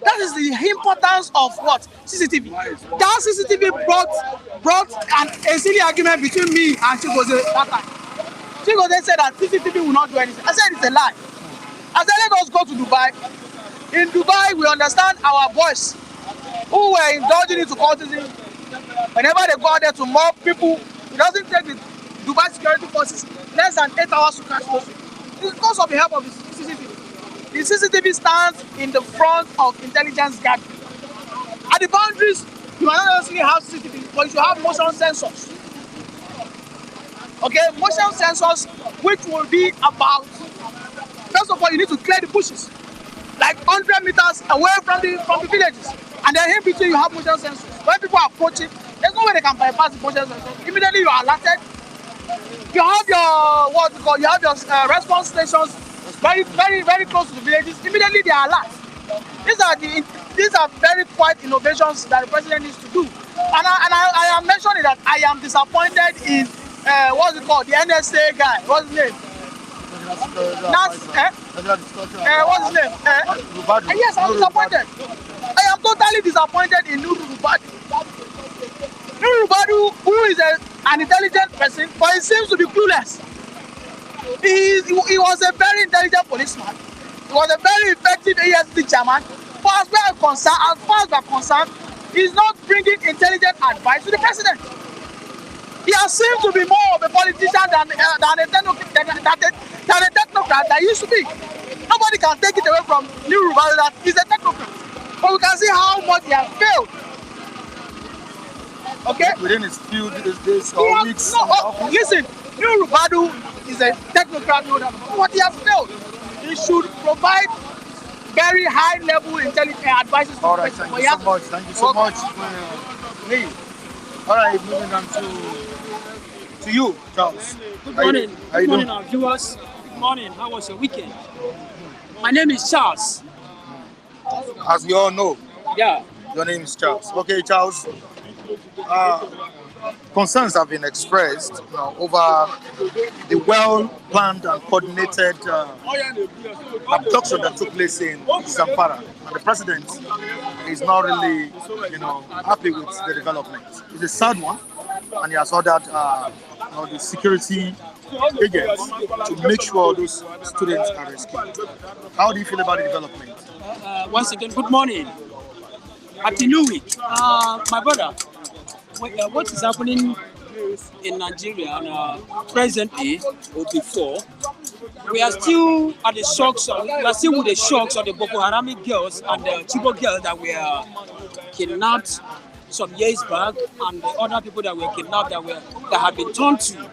Speaker 4: That is the importance of what? CCTV. That CCTV brought a silly argument between me and Chigoze that time. Chigoze said that CCTV will not do anything. I said it's a lie. I said let us go to Dubai. In Dubai, we understand our boys who were indulging into cultism. Whenever they go out there to mob people, it doesn't take the Dubai security forces less than 8 hours to catch those people. It's because of the help of the CCTV. The CCTV stands in the front of intelligence gathering. At the boundaries, you might not necessarily have CCTV, but you should have motion sensors. Okay, motion sensors, which will be about, first of all, you need to clear the bushes, like 100 meters away from the villages. And then in between, you have motion sensors. When people are approaching, there's no way they can bypass the motion sensors. Immediately, you are alerted. You have your response stations very, very, very close to the villages. Immediately, they are alert. These are very quiet innovations that the president needs to do. And I am mentioning that I am disappointed in what's it called? The NSA guy. What's his name? What's his name? Yes, I'm disappointed. I am totally disappointed in Nuru Rubadu. Nuru Rubadu, who is an intelligent person, but he seems to be clueless. He was a very intelligent policeman. He was a very effective ASD chairman. As far as we are concerned, he's not bringing intelligent advice to the president. He has seemed to be more of a politician than a technocrat that he used to be. Nobody can take it away from Nuru Rubadu that he's a technocrat. But we can see how much he has failed. Okay?
Speaker 1: Within his few days or weeks.
Speaker 4: Listen, Nuru Rubadu is a technocrat, but he has failed. He should provide very high-level intelligence advice.
Speaker 1: All right, thank you so much. Thank you so much. Me. All right, moving on to you, Charles.
Speaker 5: Good morning. Good morning, our viewers. Good morning. How was your weekend? My name is Charles.
Speaker 1: As you all know,
Speaker 5: Yeah.
Speaker 1: your name is Charles. Okay, Charles. Concerns have been expressed over the well-planned and coordinated abduction that took place in Zamfara. And the president is not really, happy with the development. It's a sad one, and he has ordered the security agents to make sure those students are rescued. How do you feel about the development?
Speaker 5: Once again, good morning. Atinui. My brother, what is happening in Nigeria presently or before? We are still at the shocks. We are still with the shocks of the Boko Haram girls and the Chibok girls that were kidnapped some years back, and the other people that were kidnapped that have been turned to.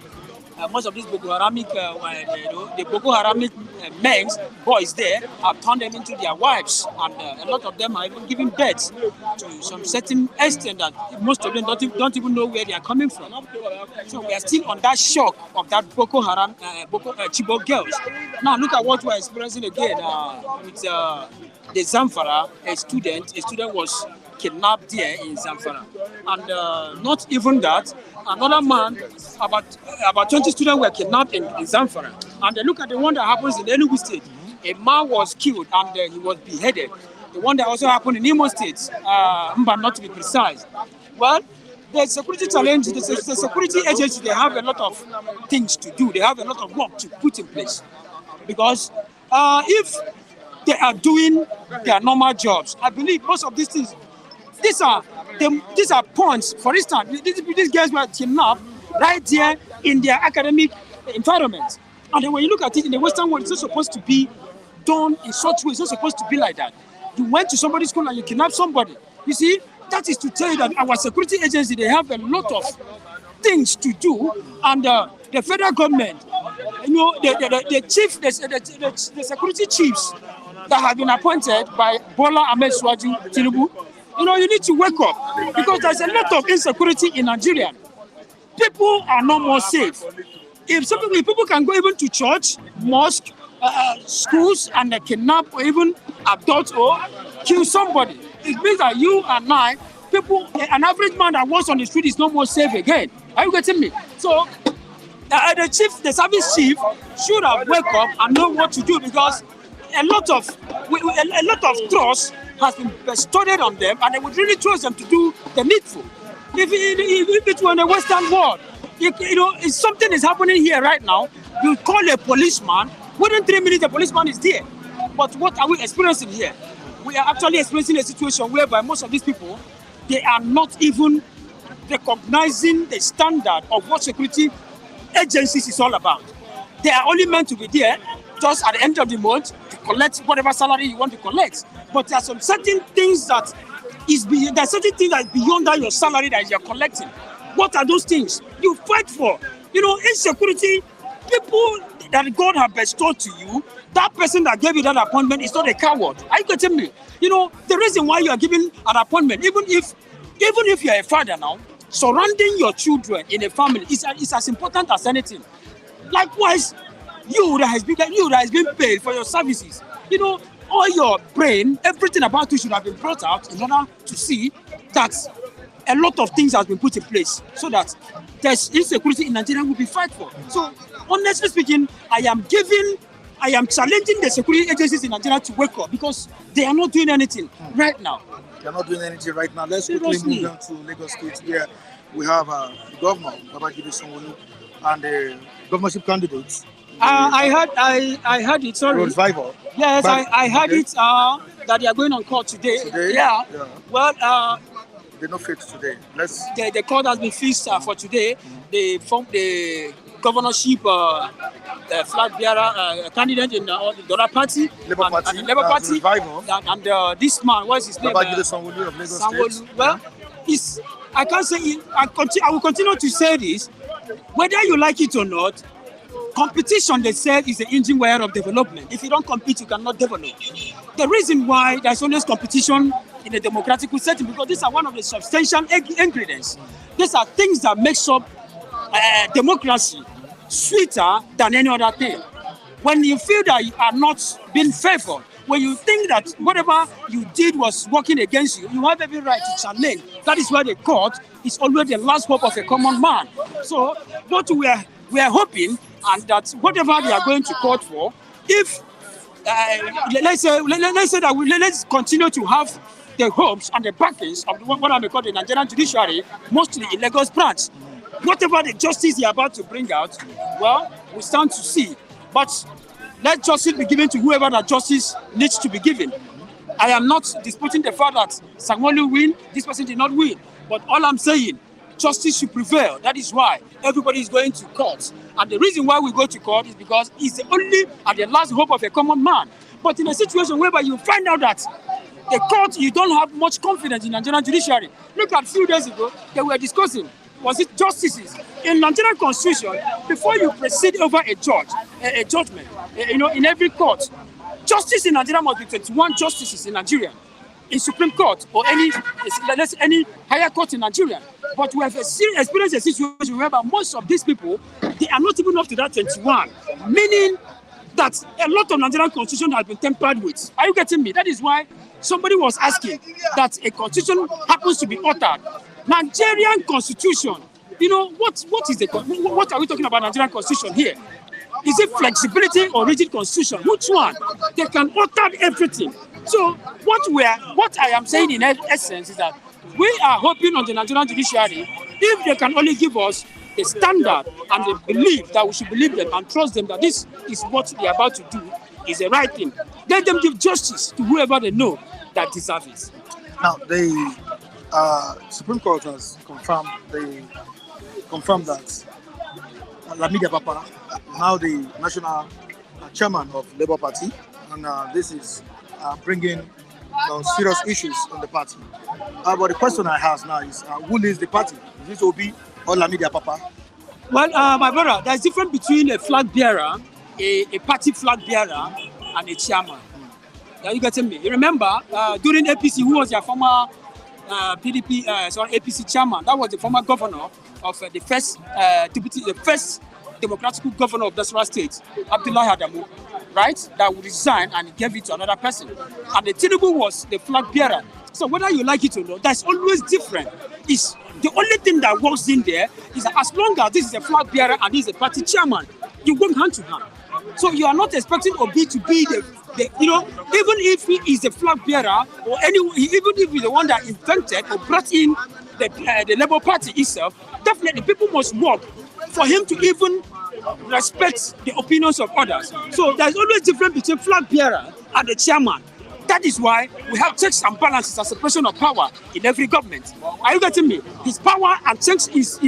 Speaker 5: Most of these Boko Haramic, the Boko Haramic men, boys there, have turned them into their wives, and a lot of them are even giving birth to some certain extent that most of them don't even know where they are coming from. So we are still on that shock of that Boko Haram, Chibok girls. Now look at what we are experiencing again with the Zamfara. A student was kidnapped there in Zamfara, and not even that. Another man, about 20 students were kidnapped in Zamfara. And look at the one that happens in Enugu State. A man was killed and he was beheaded. The one that also happened in Imo State, but not to be precise. Well, the security challenge, the security agency, they have a lot of things to do. They have a lot of work to put in place. Because if they are doing their normal jobs, I believe most of these things, these are points. For instance, these guys were kidnapped right there in their academic environment. And then when you look at it in the Western world, it's not supposed to be done in such way. It's not supposed to be like that. You went to somebody's school and you kidnapped somebody. You see, that is to tell you that our security agency, they have a lot of things to do. And the federal government, the security chiefs that have been appointed by Bola Ahmed Tinubu, you need to wake up, because there's a lot of insecurity in Nigeria. People are not more safe. If people can go even to church, mosque, schools, and they kidnap or even abduct or kill somebody, it means that you and I, an average man that walks on the street is not more safe again. Are you getting me? So the service chief should have woke up and know what to do, because a lot of trust has been bestowed on them, and they would really trust them to do the needful. If it were in the Western world, if something is happening here right now, you call a policeman, within 3 minutes the policeman is there. But what are we experiencing here? We are actually experiencing a situation whereby most of these people, they are not even recognizing the standard of what security agencies is all about. They are only meant to be there just at the end of the month to collect whatever salary you want to collect. But there are some certain things that is beyond that your salary that you're collecting. What are those things you fight for? Insecurity, people that God has bestowed to you, that person that gave you that appointment is not a coward. Are you getting me? The reason why you are given an appointment, even if you're a father now, surrounding your children in a family is as important as anything. Likewise, you that has been paid for your services, all your brain, everything about you should have been brought out in order to see that a lot of things have been put in place so that there's insecurity in Nigeria will be fight for. So, honestly speaking, I am challenging the security agencies in Nigeria to wake up, because they are not doing anything right now.
Speaker 1: They are not doing anything right now. Let's quickly move on to Lagos State, where we have the governor, Babajide, and the governorship candidates.
Speaker 5: I heard it. Sorry.
Speaker 1: Revival.
Speaker 5: Yes, I heard it. That they are going on court today. Yeah. Well,
Speaker 1: they're not fixed today.
Speaker 5: The court has been fixed for today. They formed the governorship flag bearer candidate in the other party,
Speaker 1: Labour Party.
Speaker 5: And Labour Party.
Speaker 1: Revival.
Speaker 5: And this man, what's his name?
Speaker 1: Babajide Sanwo-Olu of Lagos State.
Speaker 5: Well, I can't say it. I will continue to say this, whether you like it or not. Competition, they said, is the engine wire of development. If you don't compete, you cannot develop. The reason why there's always competition in a democratic setting, because these are one of the substantial ingredients. These are things that makes up democracy sweeter than any other thing. When you feel that you are not being favored, when you think that whatever you did was working against you, you have every right to challenge. That is why the court is always the last hope of a common man. So what we are hoping, and that whatever they are going to court for, if let's continue to have the hopes and the backings of what I may call the Nigerian judiciary, mostly in Lagos branch. Whatever the justice they are about to bring out, well, we stand to see. But let justice be given to whoever that justice needs to be given. I am not disputing the fact that Sanwo-Olu win, this person did not win. But all I'm saying, justice should prevail. That is why everybody is going to court. And the reason why we go to court is because it's the only and the last hope of a common man. But in a situation whereby you find out that the court, you don't have much confidence in Nigerian judiciary. Look at a few days ago, they were discussing, was it justices? In Nigerian constitution, before you proceed over a judgment, in every court, justice in Nigeria must be 21 justices in Nigeria, in Supreme Court or any higher court in Nigeria. But we have experienced a situation whereby most of these people, they are not even up to that 21, meaning that a lot of Nigerian constitution has been tampered with. Are you getting me? That is why somebody was asking that a constitution happens to be altered. Nigerian constitution, what are we talking about Nigerian constitution here? Is it flexibility or rigid constitution? Which one? They can alter everything. So what I am saying in essence is that we are hoping on the Nigerian judiciary, if they can only give us a standard and the belief that we should believe them and trust them that this is what they are about to do is the right thing. Let them give justice to whoever they know that deserves it.
Speaker 1: Now, the Supreme Court has confirmed that Nnamdi Papa is now the national chairman of Labour Party, and this is bringing serious issues in the party. But the question I have now is, who leads the party? Is this Obi or Nnamdi Papa?
Speaker 5: Well, my brother, there's a difference between a flag bearer, a party flag bearer, and a chairman. Are you getting me? You remember, during APC, who was your former APC chairman? That was the former governor of the first democratic governor of Nasarawa State, Abdullahi Adamu, right? That would resign and gave it to another person. And the Tinubu was the flag bearer. So whether you like it or not, that's always different. It's the only thing that works in there is that as long as this is a flag bearer and this is a party chairman, you work hand to hand. So you are not expecting Obi to be even if he is the flag bearer or even if he's the one that invented or brought in the Labour Party itself, definitely people must work for him to even respect the opinions of others. So there's always difference between flag bearer and the chairman. That is why we have checks and balances and separation of power in every government. Are you getting me? His power and checks his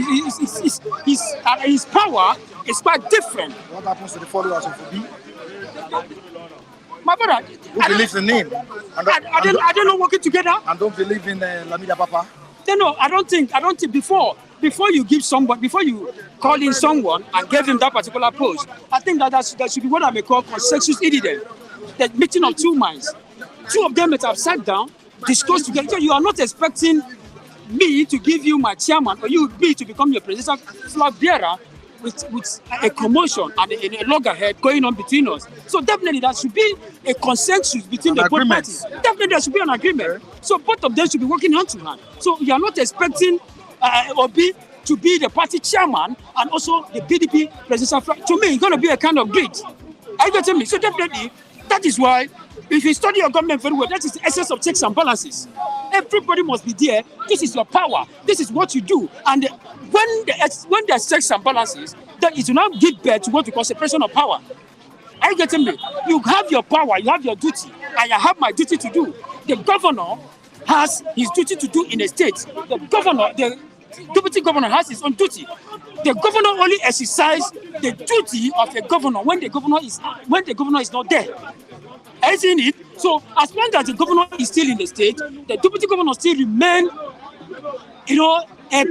Speaker 5: power is quite different.
Speaker 1: What happens to the followers of Obi?
Speaker 5: My brother,
Speaker 1: who believes in him?
Speaker 5: I don't know working together.
Speaker 1: And don't believe in Nnamdi Papa?
Speaker 5: No, I don't think before you give somebody, before you call in someone and give him that particular post, I think that should be what I may call consensus incident. The meeting of two minds. Two of them that have sat down, discussed together. So you are not expecting me to give you my chairman or me to become your presidential flag bearer with a commotion and a loggerhead going on between us. So definitely there should be a consensus between the both parties. Definitely there should be an agreement. Okay. So both of them should be working hand to hand. So you are not expecting Obi to be the party chairman and also the PDP presidential flag. To me, it's going to be a kind of grid. Are you getting me? So definitely, that is why if you study your government very well, that is the essence of checks and balances. Everybody must be there. This is your power. This is what you do. And when there's checks and balances, then it will not give birth to what we call separation of power. Are you getting me? You have your power, you have your duty, and I have my duty to do. The governor has his duty to do in a state. The deputy governor has his own duty. The governor only exercises the duty of a governor when the governor is not there. Are you seeing it? So as long as the governor is still in the state, the deputy governor still remain, a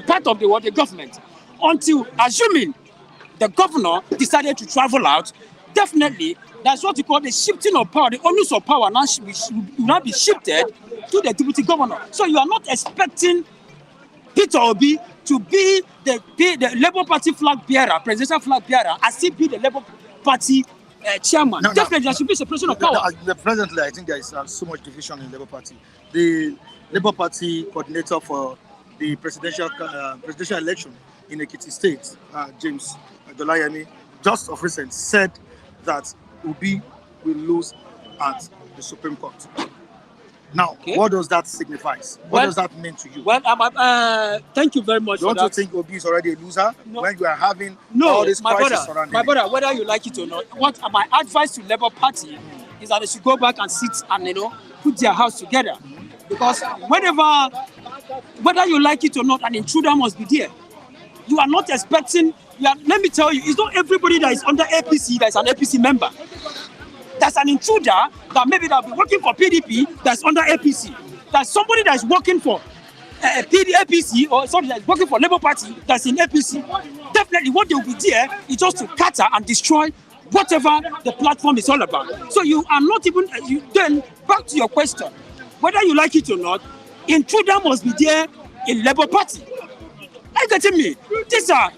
Speaker 5: part of the government. Until, assuming the governor decided to travel out, definitely that's what we call the shifting of power. The onus of power now will not be shifted to the deputy governor. So you are not expecting Peter Obi to be the Labour Party flag bearer, presidential flag bearer, and still be the Labour Party chairman. Definitely, there should be separation of power.
Speaker 1: Presently, I think there is so much division in the Labour Party. The Labour Party coordinator for the presidential election in Ekiti State, James Dolayemi, just of recent said that Obi will lose at the Supreme Court. Now, what does that signify? What does that mean to you?
Speaker 5: Well, thank you very much.
Speaker 1: Don't you think Obi is already a loser when you are having all this crisis surrounding
Speaker 5: my brother, whether you like it or not, what my advice to Labour Party is that they should go back and sit and put their house together, because whether you like it or not, an intruder must be there. You are not expecting. Let me tell you, it's not everybody that is under APC that is an APC member. There's an intruder that maybe that will be working for PDP that's under APC. There's somebody that is working for APC, or somebody that is working for Labour Party that's in APC. Definitely what they will be there is just to cater and destroy whatever the platform is all about. So you are not even, then back to your question, whether you like it or not, intruder must be there in Labour Party. Are you getting me? These are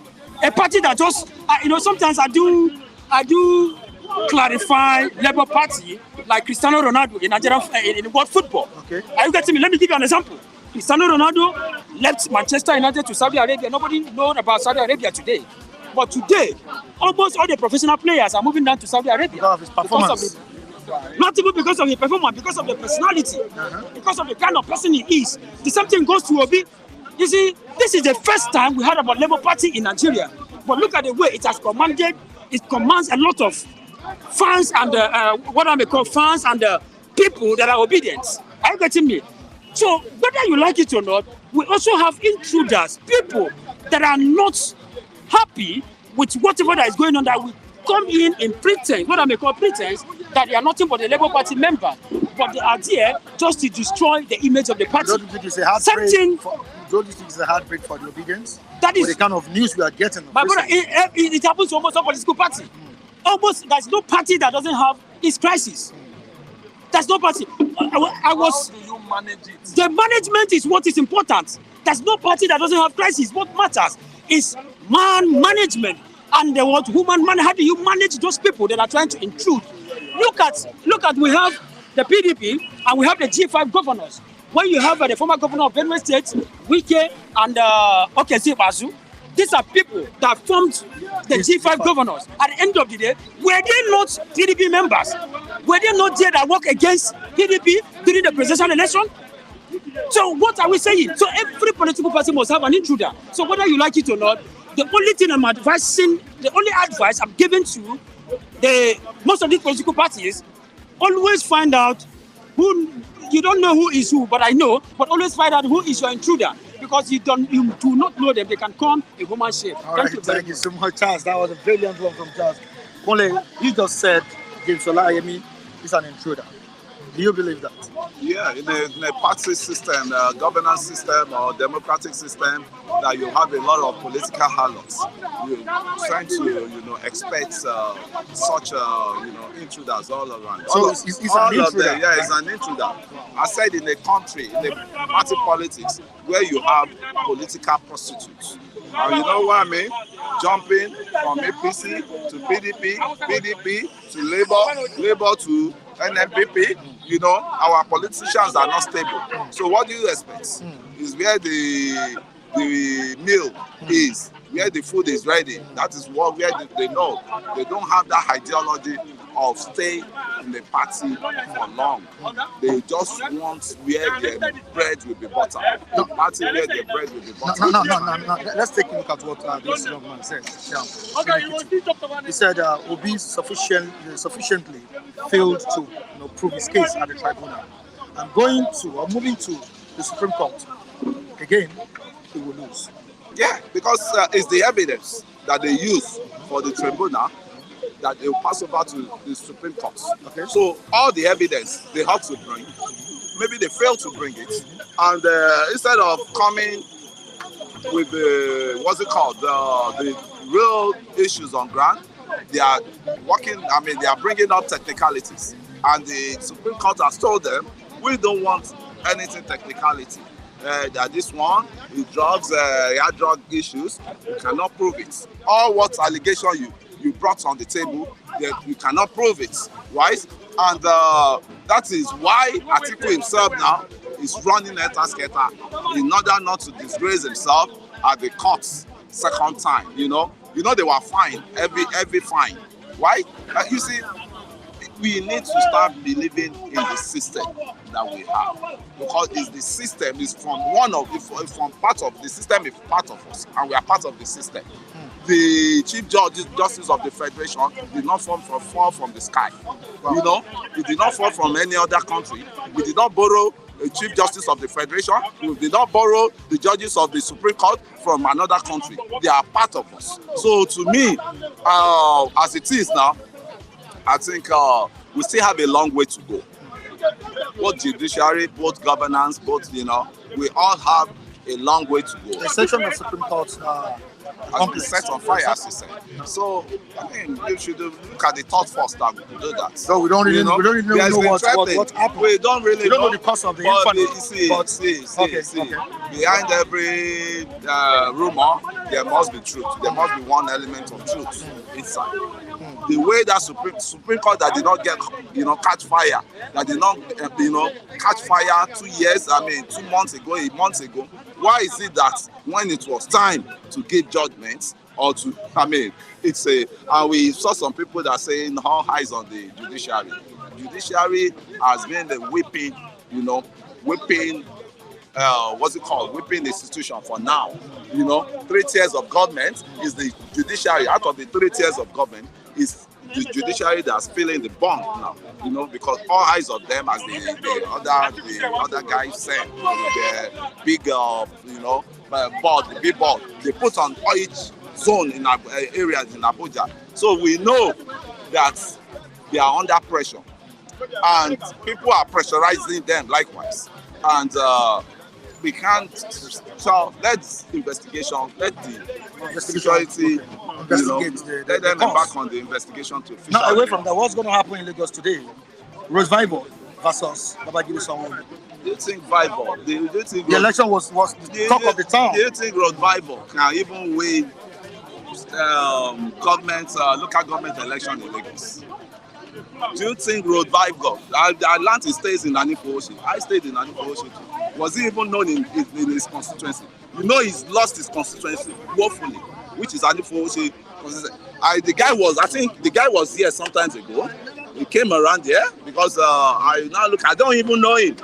Speaker 5: a party that just, sometimes I do clarify Labour Party like Cristiano Ronaldo in Nigeria in world football.
Speaker 1: Okay.
Speaker 5: Are you getting me? Let me give you an example. Cristiano Ronaldo left Manchester United to Saudi Arabia. Nobody knows about Saudi Arabia today. But today, almost all the professional players are moving down to Saudi Arabia.
Speaker 1: Because of his performance.
Speaker 5: Not even because of his performance, because of the personality, because of the kind of person he is. The same thing goes to Obi. You see, this is the first time we heard about Labour Party in Nigeria. But look at the way it has commanded. It commands a lot of fans and what I may call fans and people that are obedient. Are you getting me? So whether you like it or not, we also have intruders, people that are not happy with whatever that is going on, that will come in pretense, what I may call pretense, that they are nothing but a Labour Party member, but they are there just to destroy the image of the party.
Speaker 1: Don't you think it's a heartbreak for the obedience?
Speaker 5: That is
Speaker 1: the kind of news we are getting.
Speaker 5: My brother, it happens to almost all political party. Almost, there's no party that doesn't have its crisis. There's no party.
Speaker 2: How do you manage it?
Speaker 5: The management is what is important. There's no party that doesn't have crisis. What matters is management and the word human man. How do you manage those people that are trying to intrude? Look at. We have the PDP and we have the G5 governors. When you have the former governor of Benue State, Wike, and Okezi Basu, these are people that formed the G5 governors. At the end of the day, were they not PDP members? Were they not there that work against PDP during the presidential election? So what are we saying? So every political party must have an intruder. So whether you like it or not, the only thing I'm advising, the only advice I'm giving to most of these political parties, always find out who. You don't know who is who, but I know. But always find out who is your intruder, because you do not know them. They can come in human shape.
Speaker 1: Thank you so much, Charles. That was a brilliant one from Charles. Kole, you just said James Olayemi is an intruder. Do you believe that?
Speaker 2: Yeah, in a party system, governance system, or democratic system, that you have a lot of political harlots. You're trying to, expect such, intruders all around.
Speaker 1: So it's an intruder.
Speaker 2: It's an intruder. I said in a country, in a party politics, where you have political prostitutes. And you know what I mean? Jumping from APC to PDP, PDP to Labour to NMPP. Our politicians are not stable. So what do you expect? Is where the meal is, where the food is ready. That is where they know. They don't have that ideology of stay in the party for long. They just want where their bread will be butter. The party where their bread will be butter.
Speaker 1: No. Let's take a look at what this young man said. Yeah. He said Obi sufficiently failed to prove his case at the tribunal. And moving to the Supreme Court, again, he will lose.
Speaker 2: Yeah, because it's the evidence that they use for the tribunal that they will pass over to the Supreme Court.
Speaker 1: Okay.
Speaker 2: So all the evidence they have to bring, maybe they fail to bring it, and instead of coming with the real issues on ground, they are they are bringing up technicalities, and the Supreme Court has told them, we don't want anything technicality. That this one is drugs, drug issues, you cannot prove it. All what allegation you brought on the table, you cannot prove it, right? And that is why Atiku himself now is running enter-skater in order not to disgrace himself at the courts second time. They were fined every fine, right? You see, we need to start believing in the system that we have, because it's the system is from from part of the system is part of us, and we are part of the system. The Chief Justice of the Federation did not fall from the sky. You know, it did not fall from any other country. We did not borrow a Chief Justice of the Federation. We did not borrow the judges of the Supreme Court from another country. They are part of us. So to me, as it is now, I think we still have a long way to go. Both judiciary, both governance, both, we all have a long way to go.
Speaker 1: The section of Supreme Court
Speaker 2: has been set on fire, as you said. So, I mean, you should look at the thought first that we do that.
Speaker 1: So we don't really know what happened.
Speaker 2: We don't really
Speaker 1: know the cause of the incident.
Speaker 2: See. Behind every rumor, there must be truth. There must be one element of truth inside. The way that Supreme Court that did not get, catch fire, that did not, catch fire 2 months ago, 8 months ago. Why is it that when it was time to give judgments or to, and we saw some people that are saying all eyes on the judiciary. Judiciary has been the whipping institution for now. 3 tiers of government is the judiciary. Out of the 3 tiers of government is the judiciary that's feeling the bond now. Because all eyes on them, as the other guys said, the big board, the big board they put on each zone in areas in Abuja. So we know that they are under pressure, and people are pressurizing them likewise. And we can't. So let investigation, let the security, let them embark on the investigation to fish.
Speaker 1: Now, away from that, what's going to happen in Lagos today? Revival versus Babajide Sanwo-Olu.
Speaker 2: Do you think Bible?
Speaker 1: The election was the talk of the town.
Speaker 2: Do you think Bible can even win local government election in Lagos? Do you think Bible? Atlantis stays in Nnamdi. I stayed in Nnamdi too. Was he even known in his constituency? He's lost his constituency woefully, which is Nnamdi. The guy was here sometimes ago. He came around here because I don't even know him.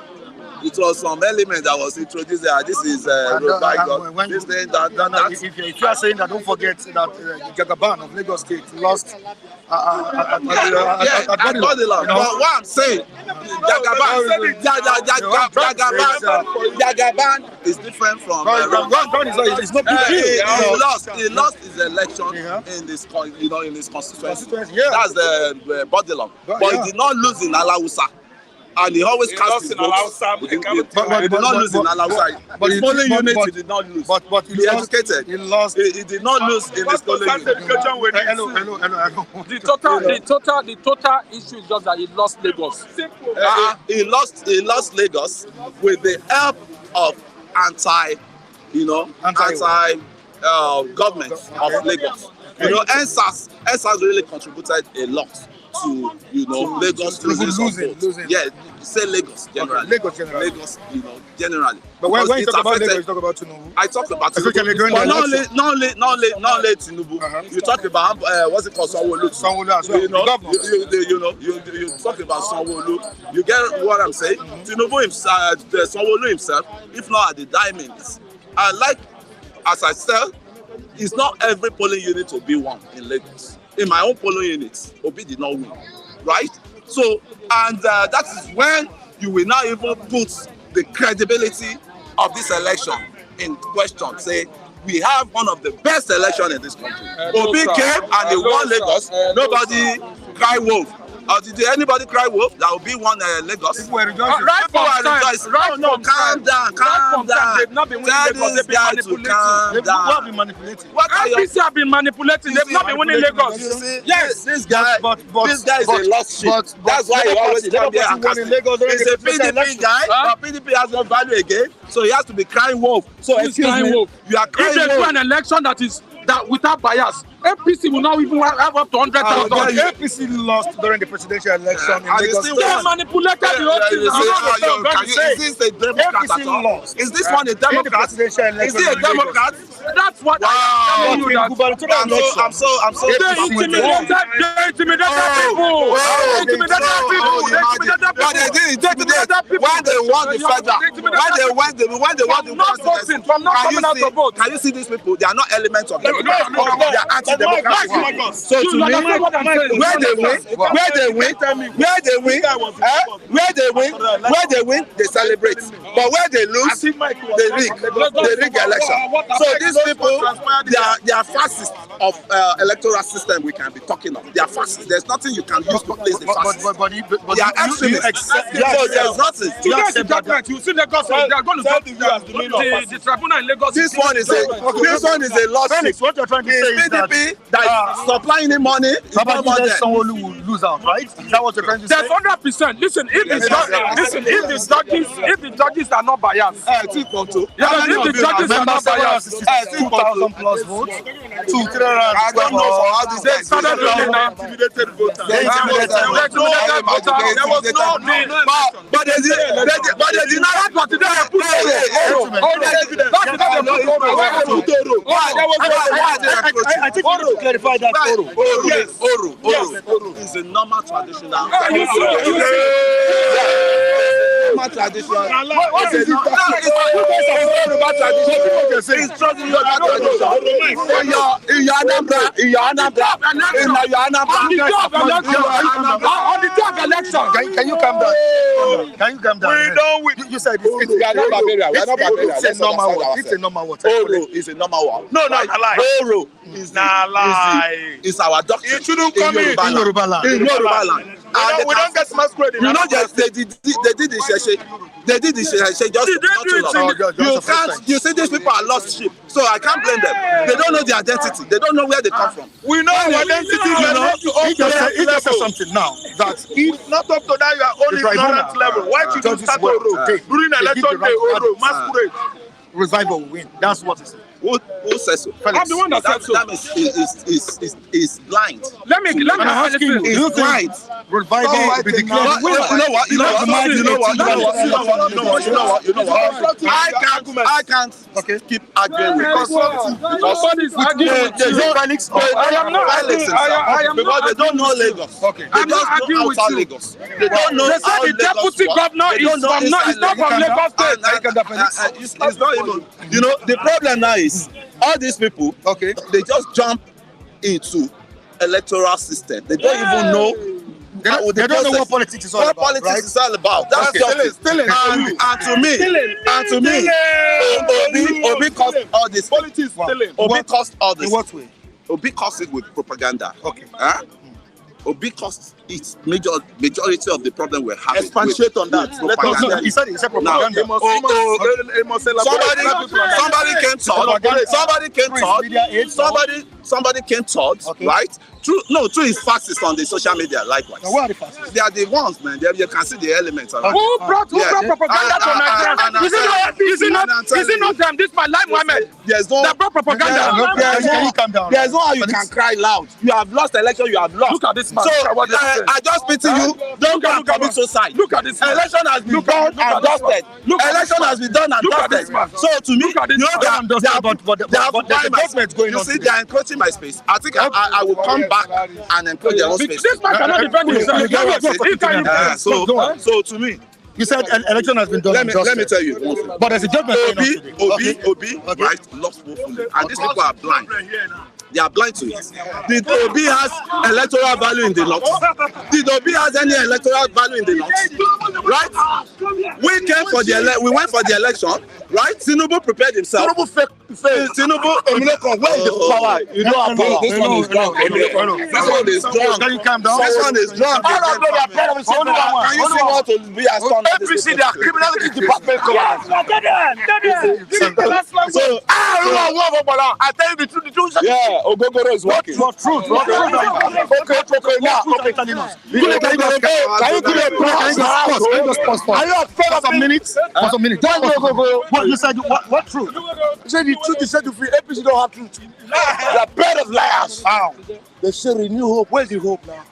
Speaker 2: It was some element that was introduced there. This is
Speaker 1: if you are saying that, don't forget that Jagaban of Lagos State lost at
Speaker 2: But what I'm saying, Jagaban is different from. He lost his election in his constituency. That's the Bodilon, but he did not lose in Alausa. And he always cast his votes. He did not lose in Alausa. But his polling unit he did not lose.
Speaker 1: But
Speaker 2: he educated.
Speaker 1: He lost.
Speaker 2: He did not lose in his polling unit.
Speaker 1: Hello.
Speaker 5: The total issue is just that he lost Lagos.
Speaker 2: He lost Lagos with the help of anti government of Lagos. NSAS really contributed a lot to Lagos losing. Yeah, say Lagos generally. Lagos generally.
Speaker 1: But when you talk about Lagos, you talk about Tinubu.
Speaker 2: I talk about Tinubu. But not only Tinubu. You talk about what's it called, Sanwo-Olu.
Speaker 1: Sanwo-Olu as well.
Speaker 2: You talk about Sanwo-Olu. You get what I'm saying? Tinubu himself, Sanwo-Olu himself, if not at the diamonds, as I said, it's not every polling unit will be one in Lagos. In my own polling unit, Obi did not win, right? So, and that is when you will now even put the credibility of this election in question. Say, we have one of the best elections in this country. Obi came and he won Lagos. Nobody cried wolf. Did anybody cry wolf? There will be one Lagos.
Speaker 1: People were rejoicing.
Speaker 2: Calm down.
Speaker 5: They've not been winning Lagos. They've been manipulating.
Speaker 2: Calm
Speaker 1: They've been manipulating.
Speaker 5: IPC have been manipulating. They've not been winning Lagos.
Speaker 2: Yes, this guy is a lost sheep. That's why he always come there and cast it. He's a PDP guy, but PDP has no value again, so he has to be crying wolf. So excuse me, you are crying wolf.
Speaker 5: If they do an election that without bias, APC will now even have up to 100,000.
Speaker 1: APC lost during the presidential election in Lagos.
Speaker 5: They manipulated the whole thing.
Speaker 2: Is this a Democrat at all? Is this one a Democrat? Is he a Democrat?
Speaker 5: That's what I am telling you.
Speaker 2: I'm so
Speaker 5: They intimidated people.
Speaker 2: When they won the federal, when they won the presidency, can you see these people? They are not elements of democracy. They are anti-democracy. So to me, where they win, they celebrate. But where they lose, they rig the election. So these people, they are fascists of electoral system we can be talking of. They are fascists. There's nothing you can use to place the fascists. They are extremists. So there's nothing.
Speaker 5: You see Lagos, they are going to drop the tribunal in Lagos.
Speaker 2: This one is a lawsuit.
Speaker 1: What you're trying to say is that
Speaker 2: PDP that is supplying him money.
Speaker 1: someone will lose out, right? Is that what you're trying to say?
Speaker 5: That's 100%. Listen, if the judges are not biased, if the judges are not biased,
Speaker 1: 2,000 plus votes. 2-3 rounds.
Speaker 2: I don't know for how this
Speaker 5: they started doing now.
Speaker 2: intimidated voters.
Speaker 5: There was no need.
Speaker 2: But they did not.
Speaker 5: That's what they put
Speaker 1: I think you need to clarify that.
Speaker 2: Oro is a normal traditional. Normal tradition. What is it? It's traditional tradition. In your Nnamdi,
Speaker 5: on the top election.
Speaker 1: Can you calm down? Can you calm down? You said it's a normal one. It's a normal one.
Speaker 2: Oro is a normal one.
Speaker 6: No, lie.
Speaker 2: Oro is not lie. It's our doctrine.
Speaker 6: It shouldn't come in
Speaker 1: Yoruba land.
Speaker 2: In Yoruba land.
Speaker 6: We don't get masquerade.
Speaker 2: You know, they did the sheshe. They did the sheshe just not too long. You see, these people are lost sheep. So I can't blame them. They don't know their identity. They don't know where they come from.
Speaker 6: We know our identity.
Speaker 1: He just said something now that
Speaker 6: If not up to that, you are only ignorant level. Why should you start Oro? During election day, Oro, masquerade.
Speaker 1: revival will win. That's what it is.
Speaker 2: Who says so?
Speaker 5: I'm the one that said so.
Speaker 2: That is blind.
Speaker 5: Let me ask you.
Speaker 2: He's blind.
Speaker 1: Revival will be declared.
Speaker 2: You know what? I can't keep arguing because
Speaker 5: Nobody's arguing with you.
Speaker 1: Felix,
Speaker 5: I am not arguing. I am
Speaker 2: because
Speaker 5: not
Speaker 2: they don't know Lagos.
Speaker 1: Okay.
Speaker 5: I'm not arguing with you.
Speaker 2: Lagos. They don't know.
Speaker 5: They said the deputy governor is not from Lagos State.
Speaker 2: It's not even. You know, the problem now is all these people.
Speaker 1: Okay.
Speaker 2: They just jump into electoral system. They don't even know.
Speaker 1: They don't know what politics is all about.
Speaker 2: What politics is all about. That's
Speaker 1: Okay.
Speaker 2: stealing. And to me, Obi caused all this.
Speaker 6: Politics stealing.
Speaker 2: Obi caused all this.
Speaker 1: In what way?
Speaker 2: Obi caused it with propaganda.
Speaker 1: Okay.
Speaker 2: Huh? Obi caused it. Majority of the problem we're having.
Speaker 6: Expatiate on that. Let us
Speaker 2: Propaganda.
Speaker 6: know.
Speaker 1: He said propaganda.
Speaker 2: Somebody came third,
Speaker 1: Okay.
Speaker 2: right? Through his fascists on the social media, likewise.
Speaker 1: Now, what are the fascists?
Speaker 2: They are the ones, man. You can see the elements around.
Speaker 5: Who brought propaganda to Nigeria? Is it not them? This man, like Mohammed.
Speaker 2: There's no.
Speaker 5: That brought propaganda.
Speaker 1: Can you calm down?
Speaker 2: There's no how you can cry loud. You have lost election. You have lost.
Speaker 5: Look at this man.
Speaker 2: So
Speaker 5: Look at what they're saying.
Speaker 2: I just pity you. Don't go and commit suicide.
Speaker 5: Look at this man.
Speaker 2: Election has been done and dusted. Election has been done and
Speaker 5: Look at
Speaker 2: dusted.
Speaker 5: this man.
Speaker 2: So to me,
Speaker 5: Look at this
Speaker 2: you know,
Speaker 5: man.
Speaker 2: they are
Speaker 1: But there's a government going
Speaker 2: you
Speaker 1: on
Speaker 2: see,
Speaker 1: today.
Speaker 2: they are encroaching my space. I think I will come back and encroach their own space.
Speaker 5: This man cannot defend himself.
Speaker 2: So to me,
Speaker 1: You said an election has been done.
Speaker 2: let me tell you one thing.
Speaker 1: But there's a judgment going on today.
Speaker 2: Obi, right, lost woefully, and these people are blind. They are blind to it. Did Obi has electoral value in the north? Did Obi has any electoral value in the north? Right? We went for the election, right? Tinubu prepared himself. Tinubu, where is the power? You don't have power. This one is drunk. This one is drunk.
Speaker 1: Can you calm down?
Speaker 2: This one is drunk. Can you see what will be as done?
Speaker 6: APC, they are criminality department.
Speaker 2: So
Speaker 6: I tell you the truth. The truth.
Speaker 7: Yeah, Ogogoro is working.
Speaker 6: What truth? Okay, now. Okay, can you give me a price? Are you afraid of some minutes? For some minutes. What you said? What truth? You said the truth. You said the free APC don't have truth. They are bed of liars. How? They say renew hope. Where's the hope now?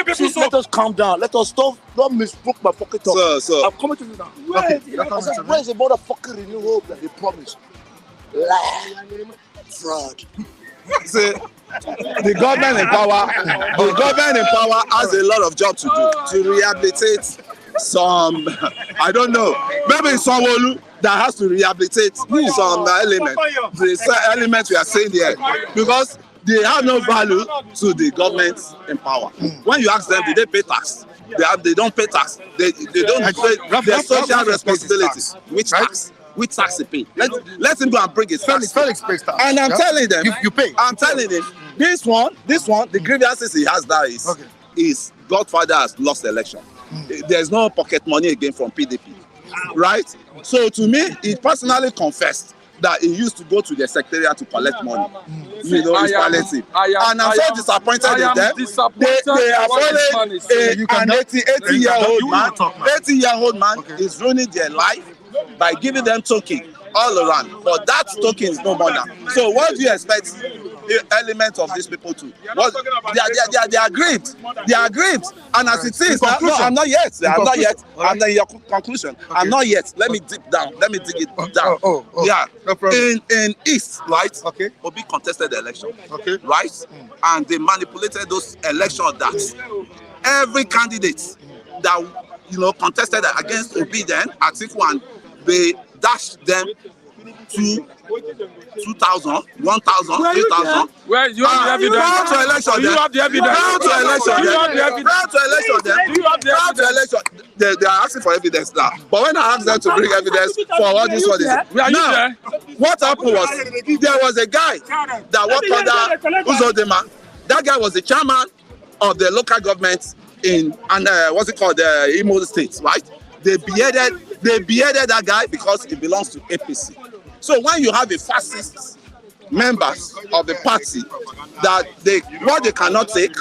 Speaker 6: Please let us calm down. Let us stop. Don't misbook my pocket talk.
Speaker 7: Sir.
Speaker 6: I'm coming to you now. Okay. I said, where's the motherfucking renew hope that they promised? Lie. Fraud.
Speaker 7: See, the government in power has a lot of job to do to rehabilitate some, I don't know, maybe someone that has to rehabilitate some elements, the elements we are saying here, because they have no value to the government in power. When you ask them, do they pay tax? They don't pay tax. They don't pay their social responsibilities. Which tax? Which tax they pay? Let him go and bring his tax.
Speaker 1: Felix pays tax.
Speaker 7: And I'm telling them,
Speaker 1: you pay.
Speaker 7: I'm telling him, this one, the grievances he has there is Godfather has lost the election. There's no pocket money again from PDP, right? So to me, he personally confessed that he used to go to the secretariat to collect money. You know, his palliative. And I'm so disappointed in them. They have followed an 80-year-old man is ruining their life by giving them token all around. But that token is no more now. So what do you expect the element of these people to? They are grieved. They are grieved. And as it is, no, I'm not yet. I'm not in your conclusion. I'm not yet. Let me dig down. Let me dig it down. Yeah.
Speaker 1: No problem.
Speaker 7: In East, right?
Speaker 1: Okay.
Speaker 7: Obi contested the election.
Speaker 1: Okay.
Speaker 7: Right? And they manipulated those election data. Every candidate that contested against Obi then, Atiku, and they dashed them to 2,000, 1,000, 8,000.
Speaker 3: Well, you have the evidence.
Speaker 7: Prior to election,
Speaker 3: you have the evidence.
Speaker 7: Prior to election, they are asking for evidence now. But when I asked them to bring evidence for all this, now, what happened was there was a guy that worked under Uzodinma. That guy was the chairman of the local government in Imo State, right? They beheaded that guy because he belongs to APC. So when you have a fascist members of the party that what they cannot take,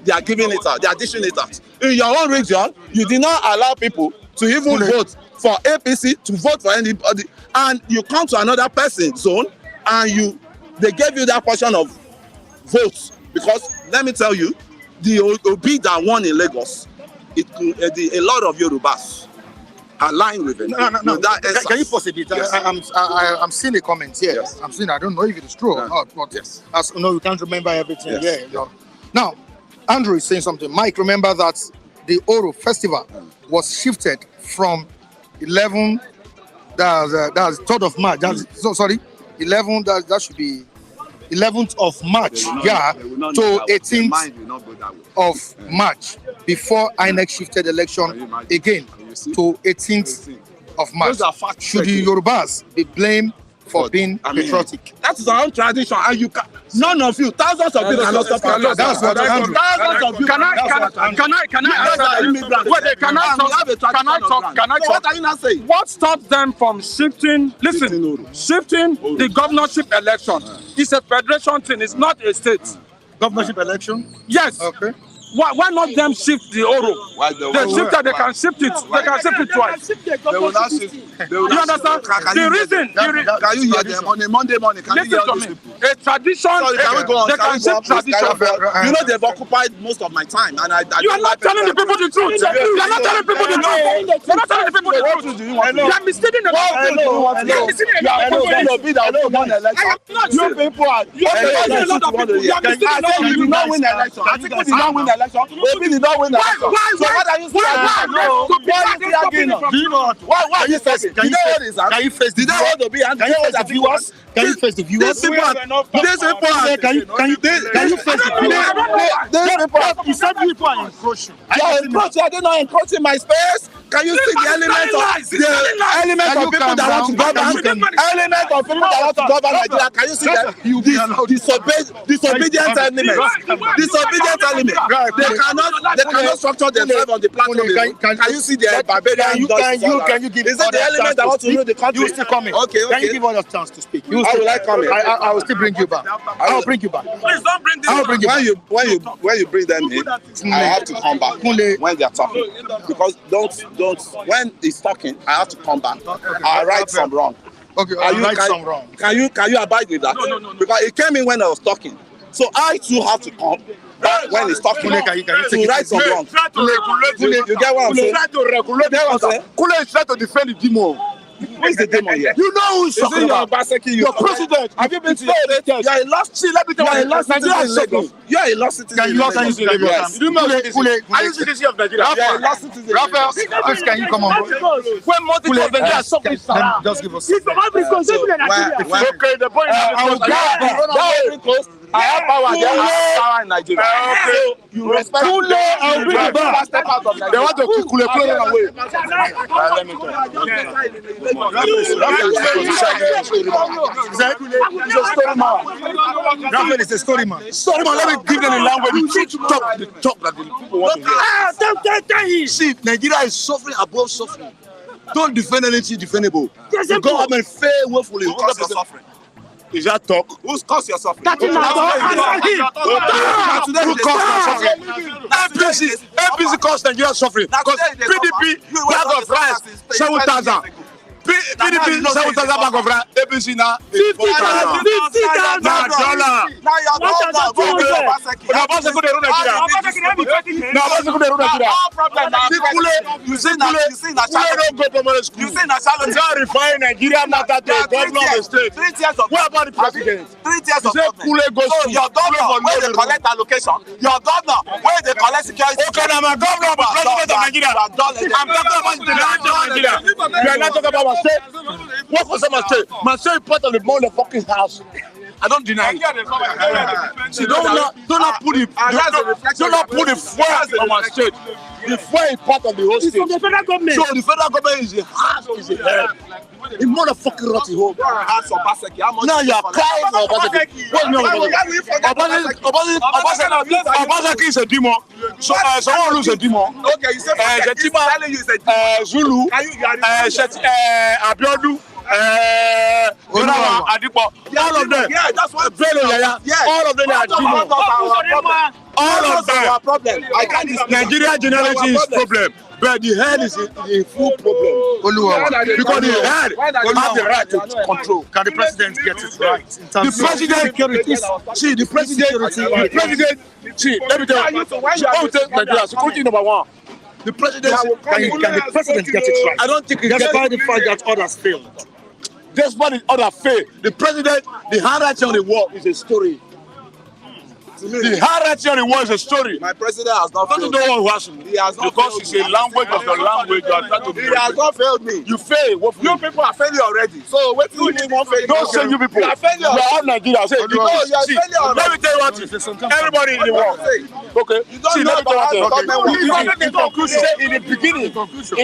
Speaker 7: they are giving it out, they are dishing it out. In your own region, you did not allow people to even vote for APC, to vote for anybody, and you come to another person's zone and they gave you that portion of votes. Because let me tell you, the Obi that won in Lagos, a lot of Yorubas align with him.
Speaker 1: No. Can you pause a bit? Yes. I'm seeing the comments here. Yes. I'm seeing. I don't know if it is true or not. But
Speaker 7: yes.
Speaker 1: As you know, you can't remember everything. Yes. Yeah. Now, Andrew is saying something. Mike, remember that the Oro Festival was shifted from 11. That's 3rd of March. 11. That should be 11th of March. To 18th of March before INEC shifted election again to 18th of March. Should the Yorubas be blamed for being patriotic?
Speaker 7: That is our own tradition, and none of you, thousands of people cannot stop us.
Speaker 1: That's what Andrew.
Speaker 3: Thousands of you. Can I talk?
Speaker 7: What are you not saying?
Speaker 3: What stops them from shifting? Listen, shifting the governorship election is a federation thing. It's not a state.
Speaker 1: Governorship election?
Speaker 3: Yes.
Speaker 1: Okay.
Speaker 3: Why not them shift the Oro? They shifted, they can shift it. They can shift it twice.
Speaker 7: They will not shift.
Speaker 3: You understand? The reason.
Speaker 7: Can you hear them on a Monday morning? Can you hear these people?
Speaker 3: A tradition. They can shift tradition.
Speaker 7: You know they've occupied most of my time, and
Speaker 3: you are not telling the people the truth. You are not telling the people the truth. You are not telling the people the truth. You are misleading the people. You are misleading the people.
Speaker 7: You people are. You did not win the election. You did not win the election. Obi did not win the election. So what are you saying? Why are you arguing? Do you know what? Why are you saying?
Speaker 1: Can you face the viewers? Can you face the viewers?
Speaker 7: These people are.
Speaker 1: Can you face the viewers?
Speaker 7: These people are.
Speaker 1: You said people are encroaching.
Speaker 7: They are encroaching. Are they not encroaching my space? Can you see the element of people that want to govern? Element of people that want to govern Nigeria. Can you see that? Disobedient element. Disobedient element. They cannot structure themselves on the platform. Can you see the barbarian?
Speaker 1: Can you give?
Speaker 7: Is it the element that want to rule the country?
Speaker 1: You still coming?
Speaker 7: Okay.
Speaker 1: Can you give us a chance to speak?
Speaker 7: How will I come in?
Speaker 1: I will still bring you back. I will bring you back.
Speaker 3: Please don't bring this.
Speaker 1: I will bring you back.
Speaker 7: When you bring them in, I have to come back when they are talking. Because don't when he's talking, I have to come back. I right some wrong.
Speaker 1: Okay, I right some wrong.
Speaker 7: Can you abide with that? No. Because he came in when I was talking. So I too have to come back when he's talking to right some wrong. You get what I'm saying?
Speaker 6: Try to regulate the Kule is trying to defend the demon.
Speaker 7: Who is the demon here?
Speaker 6: You know who is talking about? Your president. Have you been to your state? You are a lost citizen. Let me tell you. You are a lost citizen in Lagos.
Speaker 7: You are a lost citizen in Lagos.
Speaker 6: You do not are you citizen of Nigeria? You are a lost citizen.
Speaker 1: Raphael, please can you come on board?
Speaker 5: When multiple of Nigeria suffering,
Speaker 1: Just give us.
Speaker 5: if the man is conceiving Nigeria,
Speaker 6: Okay, the point is
Speaker 7: I have power. They have power in Nigeria. So you respect.
Speaker 6: Kule and bring it back.
Speaker 7: Step out of Nigeria.
Speaker 6: They want to kill Kule away.
Speaker 7: Let me tell
Speaker 1: Raphael is a story man.
Speaker 6: Sorry, man, let me give them a language. The talk that the people want to hear. See, Nigeria is suffering above suffering. Don't defend anything defendable. The government fail woefully.
Speaker 7: Who caused your suffering?
Speaker 6: Is that talk?
Speaker 7: Who's caused your suffering?
Speaker 6: Who caused my suffering? APC caused Nigeria suffering. Because PDP bag of rice 7,000. PDP 7,000 bag of rice. APC now 50,000. Now dollar.
Speaker 7: Now you're
Speaker 6: You see refine Nigeria matter to governor of the state.
Speaker 7: 3 years of
Speaker 6: What about the president?
Speaker 7: 3 years of
Speaker 6: Kule goes
Speaker 7: so your governor where they collect allocation, your governor where they collect security.
Speaker 6: Okay, now my governor, but president of Nigeria. I'm talking about the president of Nigeria. You are not talking about my state. What was my state? My state is part of the motherfucking house. I don't deny it. See, don't not put the fuel on my state. The fuel is part of the whole state.
Speaker 5: from the federal government.
Speaker 6: So the federal government is the heart, is the head. The motherfucking rotty home. Now you are crying for Obaseki. What do you mean? Obaseki is a demon. So someone who's a demon.
Speaker 7: Okay, you say telling you is a
Speaker 6: Zulu. Abiodun. Adipo. All of them.
Speaker 7: Yeah, that's what.
Speaker 6: All of them are demons. All of them.
Speaker 7: Problem. I can't.
Speaker 6: Nigeria generation is problem, but the head is a full problem. Because the head has the right to control.
Speaker 1: Can the president get it right?
Speaker 6: The president, see, the president, let me tell you, Nigeria, security number one. The president,
Speaker 1: Can the president get it right?
Speaker 6: I don't think he gets
Speaker 1: Despite the fact that others failed.
Speaker 6: Despite the other fail, the president, the handwriting on the wall is a story. The handwriting on the wall is a story.
Speaker 7: My president has not
Speaker 6: Don't
Speaker 7: failed
Speaker 6: you know what who has me?
Speaker 7: He has not
Speaker 6: Because
Speaker 7: failed
Speaker 6: it's
Speaker 7: me.
Speaker 6: a language of the language you are trying to
Speaker 7: He has not failed me.
Speaker 6: You fail. What
Speaker 7: You people are failing already. So what do you mean one failure?
Speaker 6: Don't say you people.
Speaker 7: You are failing
Speaker 6: You are all Nigeria. Say,
Speaker 7: you are
Speaker 6: see,
Speaker 7: failure
Speaker 6: let me tell you what. Everybody in the world. Okay.
Speaker 7: You don't
Speaker 6: See,
Speaker 7: know
Speaker 6: let me tell you
Speaker 7: about
Speaker 6: what.
Speaker 7: how government
Speaker 6: In conclusion, in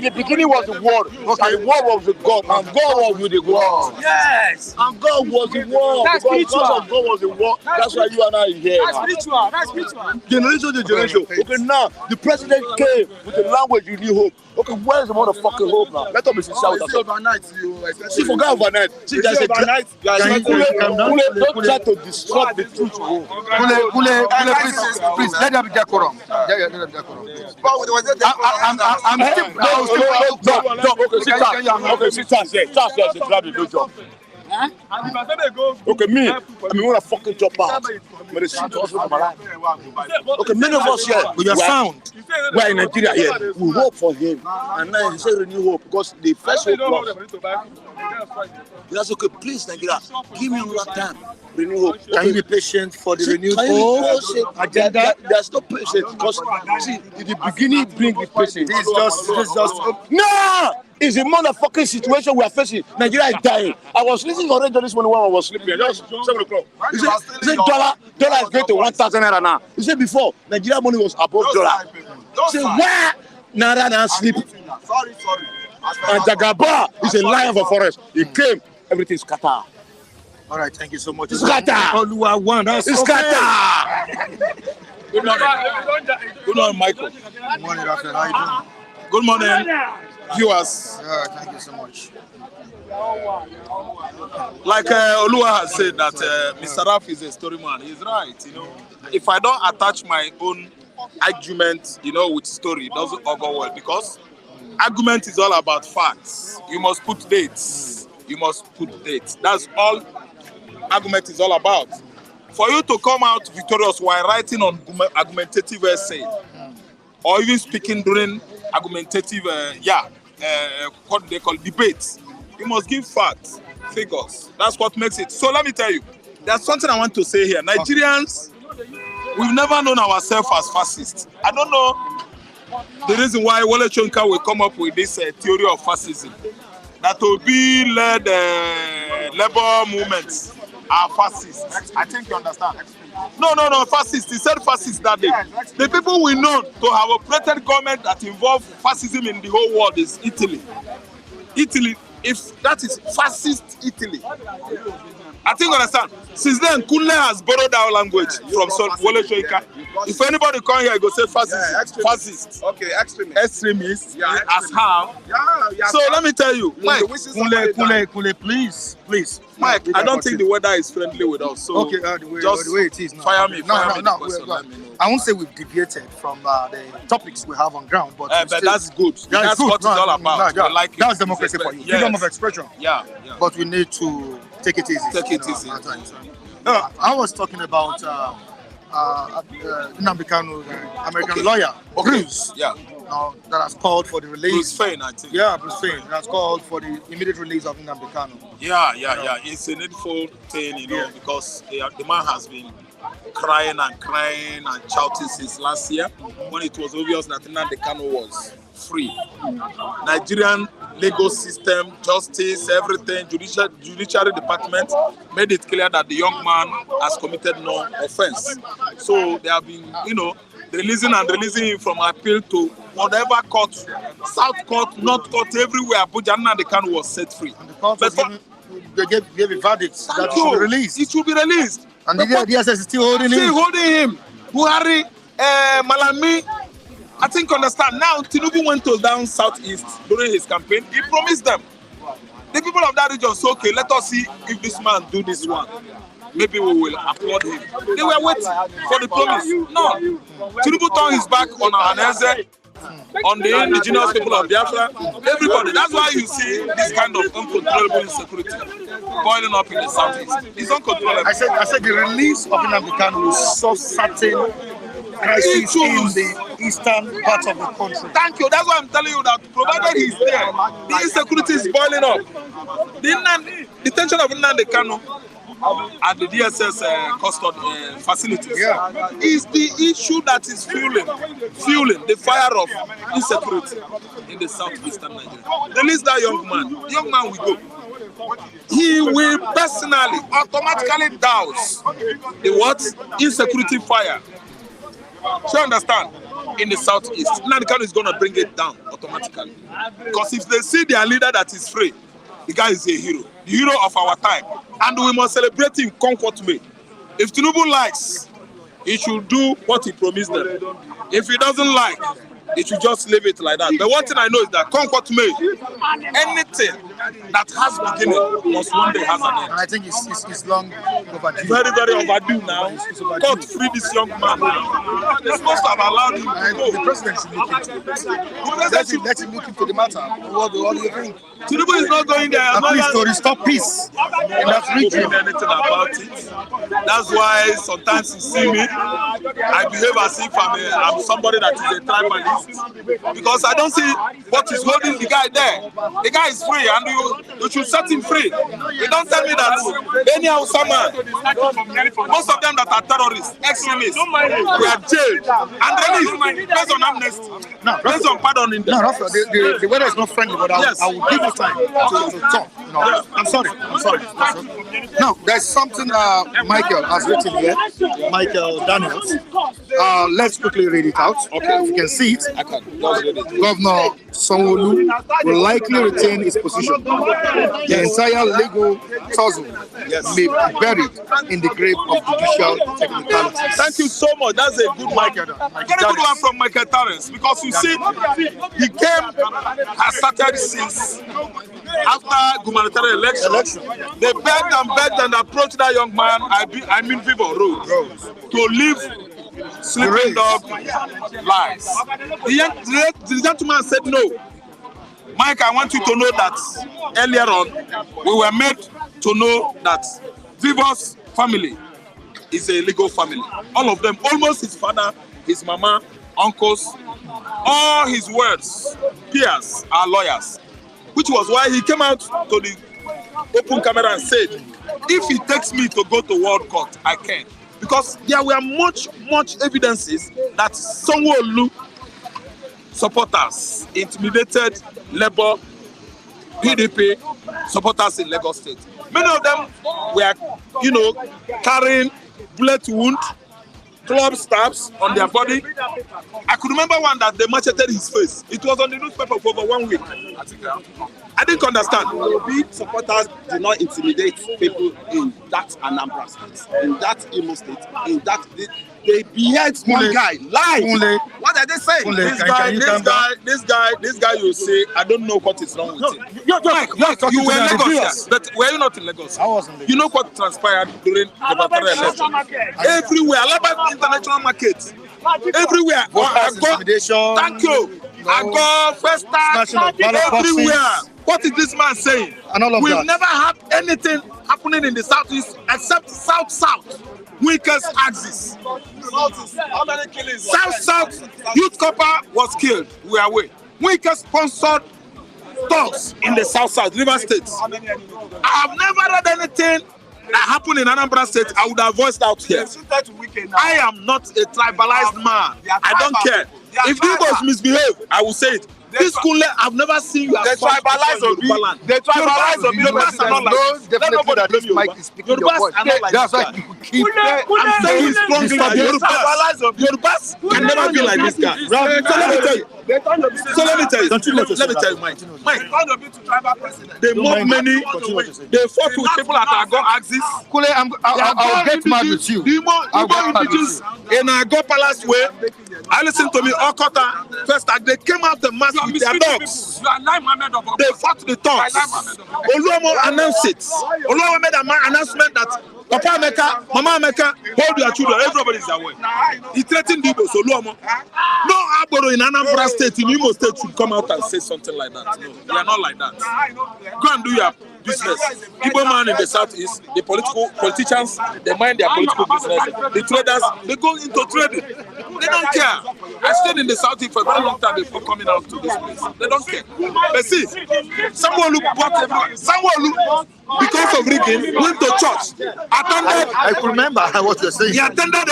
Speaker 6: the beginning was the word. Okay. And the word was with God. And God was with the word.
Speaker 5: Yes.
Speaker 6: And God was the word.
Speaker 5: That's
Speaker 6: Because
Speaker 5: spiritual.
Speaker 6: God was the word. That's why you and I are here.
Speaker 5: That's spiritual. That's spiritual.
Speaker 6: Generation to generation. Okay, now the president came with the language you need hope. Okay, where's the motherfucking hope now? Let us be sincere with ourselves.
Speaker 7: overnight.
Speaker 6: See, forget overnight. See, there's a
Speaker 7: overnight.
Speaker 6: don't try to distort the truth.
Speaker 1: Kule, please, let them be decorum. Let them be decorum.
Speaker 6: Okay, sit down there. Just there, grab the good job. Okay, me, want to fucking jump out. But the shit was my life. Okay, many of us here,
Speaker 1: With your sound.
Speaker 6: we're in Nigeria here. We hope for him. And now he said renew hope because the first hope was. That's okay, please, Nigeria, give me another time. Renew hope.
Speaker 1: Can you be patient for the renewed
Speaker 6: Can you
Speaker 1: hope
Speaker 6: be patient?
Speaker 1: agenda?
Speaker 6: There's no patience because, see, in the beginning, bring the patience.
Speaker 1: This is just.
Speaker 6: No! It's a motherfucking situation we are facing. Nigeria is dying. I was listening to radio this morning when I was sleeping. Just 7 o'clock. He said dollar is going to 1,000 naira now. He said before, Nigeria money was above dollar. He said, Nara now sleep. And Jagaba is a lion of a forest. He came, everything scatter.
Speaker 1: All right, thank you so much.
Speaker 6: Scatter.
Speaker 1: Oluwa one. That's
Speaker 6: It's scatter. Good morning. Good morning, Michael.
Speaker 1: Good morning, Raphael. How you doing?
Speaker 6: Good morning, viewers.
Speaker 1: Yeah, thank you so much.
Speaker 7: Like Oluwa has said that Mr. Raf is a story man. He's right. You know, if I don't attach my own argument, with story, it doesn't all go well because argument is all about facts. You must put dates. That's all argument is all about. For you to come out victorious while writing on argumentative essay or even speaking during argumentative, what they call debates, you must give facts, figures. That's what makes it. So let me tell you, there's something I want to say here. Nigerians, we've never known ourselves as fascists. I don't know the reason why Wole Soyinka will come up with this theory of fascism. That Obi led labor movements are fascists. I think you understand. No, fascists. He said fascists that day. The people we know to have operated government that involve fascism in the whole world is Italy. Italy, if that is fascist Italy. I think you understand. Since then, Kunle has borrowed our language from Wole Soyinka. If anybody come here, go say fascist. Fascist.
Speaker 2: Okay,
Speaker 7: Extremist. As how? So let me tell you, Mike.
Speaker 1: Kule, please.
Speaker 7: Mike, I don't think the weather is friendly with us. So
Speaker 1: okay, the way it is now.
Speaker 7: Fire me.
Speaker 1: No. I won't say we've deviated from the topics we have on ground, but
Speaker 7: that's good. That's what it's all about.
Speaker 1: That's democracy for you.
Speaker 7: Yes.
Speaker 1: Freedom of expression.
Speaker 7: Yeah.
Speaker 1: But we need to take it easy.
Speaker 7: Easy.
Speaker 1: I was talking about Nnamdi Kanu'S American lawyer, Bruce.
Speaker 7: Yeah.
Speaker 1: That has called for the release.
Speaker 7: Bruce Fein, I think.
Speaker 1: Yeah, Bruce Fein. That has called for the immediate release of Nnamdi Kanu.
Speaker 7: Yeah. It's a needful thing, because the man has been crying and shouting since last year when it was obvious that Nnamdi Kanu was free. Nigerian legal system, justice, everything, judiciary department made it clear that the young man has committed no offense. So they have been, releasing him from appeal to whatever court, South Court, North Court, everywhere. Abuja, Nnamdi Kanu was set free.
Speaker 1: And the court they gave a verdict that it should be released.
Speaker 7: It should be released.
Speaker 1: And the DSS is still holding him.
Speaker 7: Buhari, Malami, I think understand. Now, Tinubu went to down southeast during his campaign. He promised them. The people of that region said, okay, let us see if this man do this one. Maybe we will applaud him. They were waiting for the promise. No. Tinubu turned his back on Ohaneze, on the indigenous people of Biafra, everybody. That's why you see this kind of uncontrollable insecurity boiling up in the southeast. It's uncontrollable.
Speaker 1: I said the release of Nnamdi Kanu will solve certain crises in the eastern part of the country.
Speaker 7: Thank you. That's why I'm telling you that provided he's there, the insecurity is boiling up. The detention of Nnamdi Kanu at the DSS custody facilities is the issue that is fueling the fire of insecurity in the southeastern Nigeria. Release that young man. The young man will go. He will personally, automatically douse the what? Insecurity fire. So you understand? In the southeast, Nnamdi Kanu is going to bring it down automatically. Because if they see their leader that is free, the guy is a hero. The hero of our time. And we must celebrate him, come what may. If Tinubu likes, he should do what he promised them. If he doesn't like, he should just leave it like that. But one thing I know is that come what may, anything that has beginning must one day has an end.
Speaker 1: And I think it's long overdue.
Speaker 7: Very, very overdue now. God free this young man. They're supposed to have allowed him to go.
Speaker 1: The president should look into it. Let him look into the matter. What do you think?
Speaker 7: Tinubu is not going there.
Speaker 1: At least to restore peace in that region.
Speaker 7: Anything about it. That's why sometimes you see me, I behave as if I'm somebody that is a tribalist. Because I don't see what is holding the guy there. The guy is free and you should set him free. You don't tell me that any Hausa man, most of them that are terrorists, extremists, we are jailed and released based on amnesty, based on pardon in them.
Speaker 1: No, the weather is not friendly, but I will give you time to talk. I'm sorry. Now, there's something Michael has written here. Michael Daniels. Let's quickly read it out. Okay. If you can see it.
Speaker 7: I can. Just read it.
Speaker 1: Governor Sanwo-Olu will likely retain his position. The entire legal tussle may be buried in the grave of judicial technicalities.
Speaker 7: Thank you so much. That's a good one. Very good one from Michael Terence, because you see, the game has started since after gubernatorial election. They begged and approached that young man, I mean people Road, to leave sleeping dog lies. The gentleman said no. Mike, I want you to know that earlier on, we were made to know that Vivor's family is a legal family. All of them, almost his father, his mama, uncles, all his words, peers are lawyers. Which was why he came out to the open camera and said, if he takes me to go to World Court, I can. Because there were much evidences that Sanwo-Olu supporters intimidated Labour, PDP supporters in Lagos State. Many of them were, carrying bullet wound, club stabs on their body. I could remember one that they macheted his face. It was on the newspaper for over 1 week. I didn't understand.
Speaker 8: Big supporters do not intimidate people in that Anambra State, in that Imo State, in that they behead one guy live. What are they saying?
Speaker 7: This guy, you say, I don't know what is wrong with him. You were in Lagos, but were you not in Lagos?
Speaker 1: I was in Lagos.
Speaker 7: You know what transpired during the election? Everywhere, Alaba International Market. Everywhere. Thank you. I go first time everywhere. What is this man saying? We've never had anything happening in the southeast except south. Weakest axis. South youth copper was killed. We are away. Weakest sponsored thugs in the south River State. I have never read anything that happened in Anambra State. I would have voiced out here. I am not a tribalized man. I don't care. If Igbos misbehave, I will say it. This Kunle, I've never seen you.
Speaker 8: They tribalize Obi. They tribalize Obi.
Speaker 7: Yorubas are not like this.
Speaker 1: Let nobody blame you.
Speaker 7: Yorubas are not like this. That's why you keep. I'm saying strongly that Yorubas can never be like this guy. So let me tell you. Mike. They mob many. They fought with people at Agor Axis.
Speaker 1: Kule, I'll get mad with you.
Speaker 7: I'll get mad with you. In Agor Palace way, I listened to me, Okota, first act, they came out the mass with their dogs. They fought the dogs. Oluomo announced it. Oluomo made an announcement that Papa Ameka, Mama Ameka, hold your children, everybody is away. He threatened the Igbos, Oluomo. No Agboro in Anambra State, in Imo State should come out and say something like that. No, they are not like that. Go and do your business. Igbo man in the southeast, the politicians, they mind their political business. The traders, they go into trading. They don't care. I stayed in the southeast for a very long time before coming out to this place. They don't care. But see, Sanwo-Olu bought everyone. Sanwo-Olu, because of rigging, went to church.
Speaker 1: I could remember what you're saying.
Speaker 7: He attended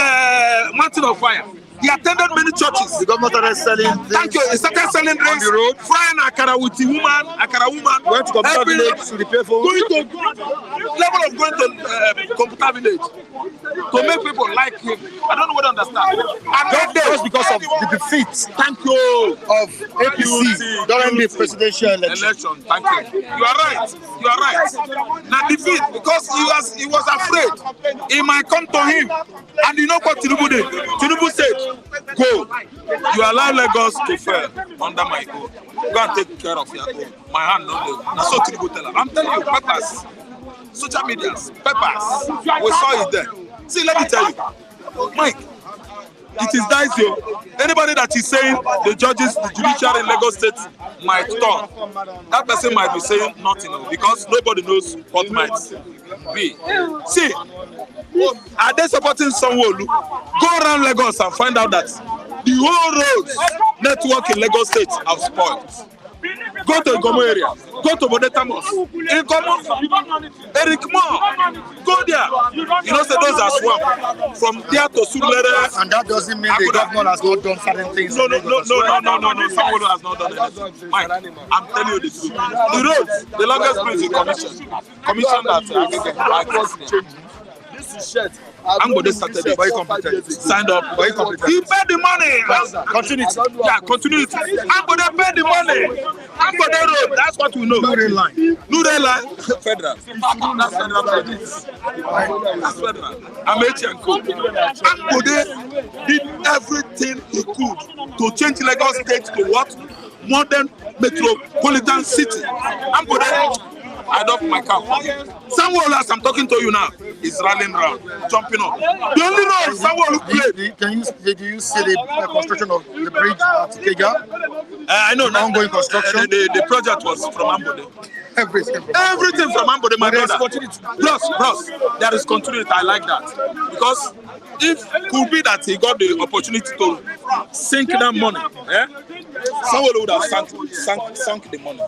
Speaker 7: Mountain of Fire. He attended many churches.
Speaker 1: The government started selling drinks.
Speaker 7: Thank you. He started selling drinks on the road. Frying akara with the woman.
Speaker 1: Went to computer village to repair phone.
Speaker 7: Going to computer village to make people like him. I don't know what to understand.
Speaker 1: And that was because of the defeat.
Speaker 7: Thank you.
Speaker 1: Of APC during the presidential election.
Speaker 7: Thank you. You are right. Now defeat because he was afraid. He might come to him. And you know what Tinubu did? Tinubu said, go. You allow Lagos to fail under my own. Go and take care of your own. My hand no dey. That's what Tinubu tell her. I'm telling you, peppers, social medias, peppers. We saw it there. See, let me tell you, Mike. It is dicey. Anybody that is saying the judges, the judiciary in Lagos State might turn, that person might be saying nothing because nobody knows what might be. See, are they supporting Sanwo-Olu? Go around Lagos and find out that the whole roads network in Lagos State have spoiled. Go to Igomo area. Go to Bodetamos. Igomo, Eric Moore. Go there. You know, say those are swamp. From there to Sulere.
Speaker 1: And that doesn't mean the governor has not done certain things.
Speaker 7: No. Someone has not done anything. Mike, I'm telling you the truth. The roads, the longest bridge in commission that this is shit. Ambode started it. Signed up. He paid the money. Continuity. Yeah, continuity. Ambode paid the money. Ambode road. That's what we know. No rail line. Federal. That's federal projects. That's federal. Amechi and Co. Ambode did everything he could to change Lagos State to what? Modern metropolitan city. Ambode. I doff my cap. Someone else I'm talking to you now is rallying around, jumping up. The only road someone who played.
Speaker 1: Did you see the construction of the bridge at Ikeja?
Speaker 7: I know.
Speaker 1: Ongoing construction.
Speaker 7: The project was from Ambode.
Speaker 1: Everything
Speaker 7: from Ambode, my brother. Plus, there is continuity. I like that. Because if could be that he got the opportunity to sink that money, someone would have sunk the money.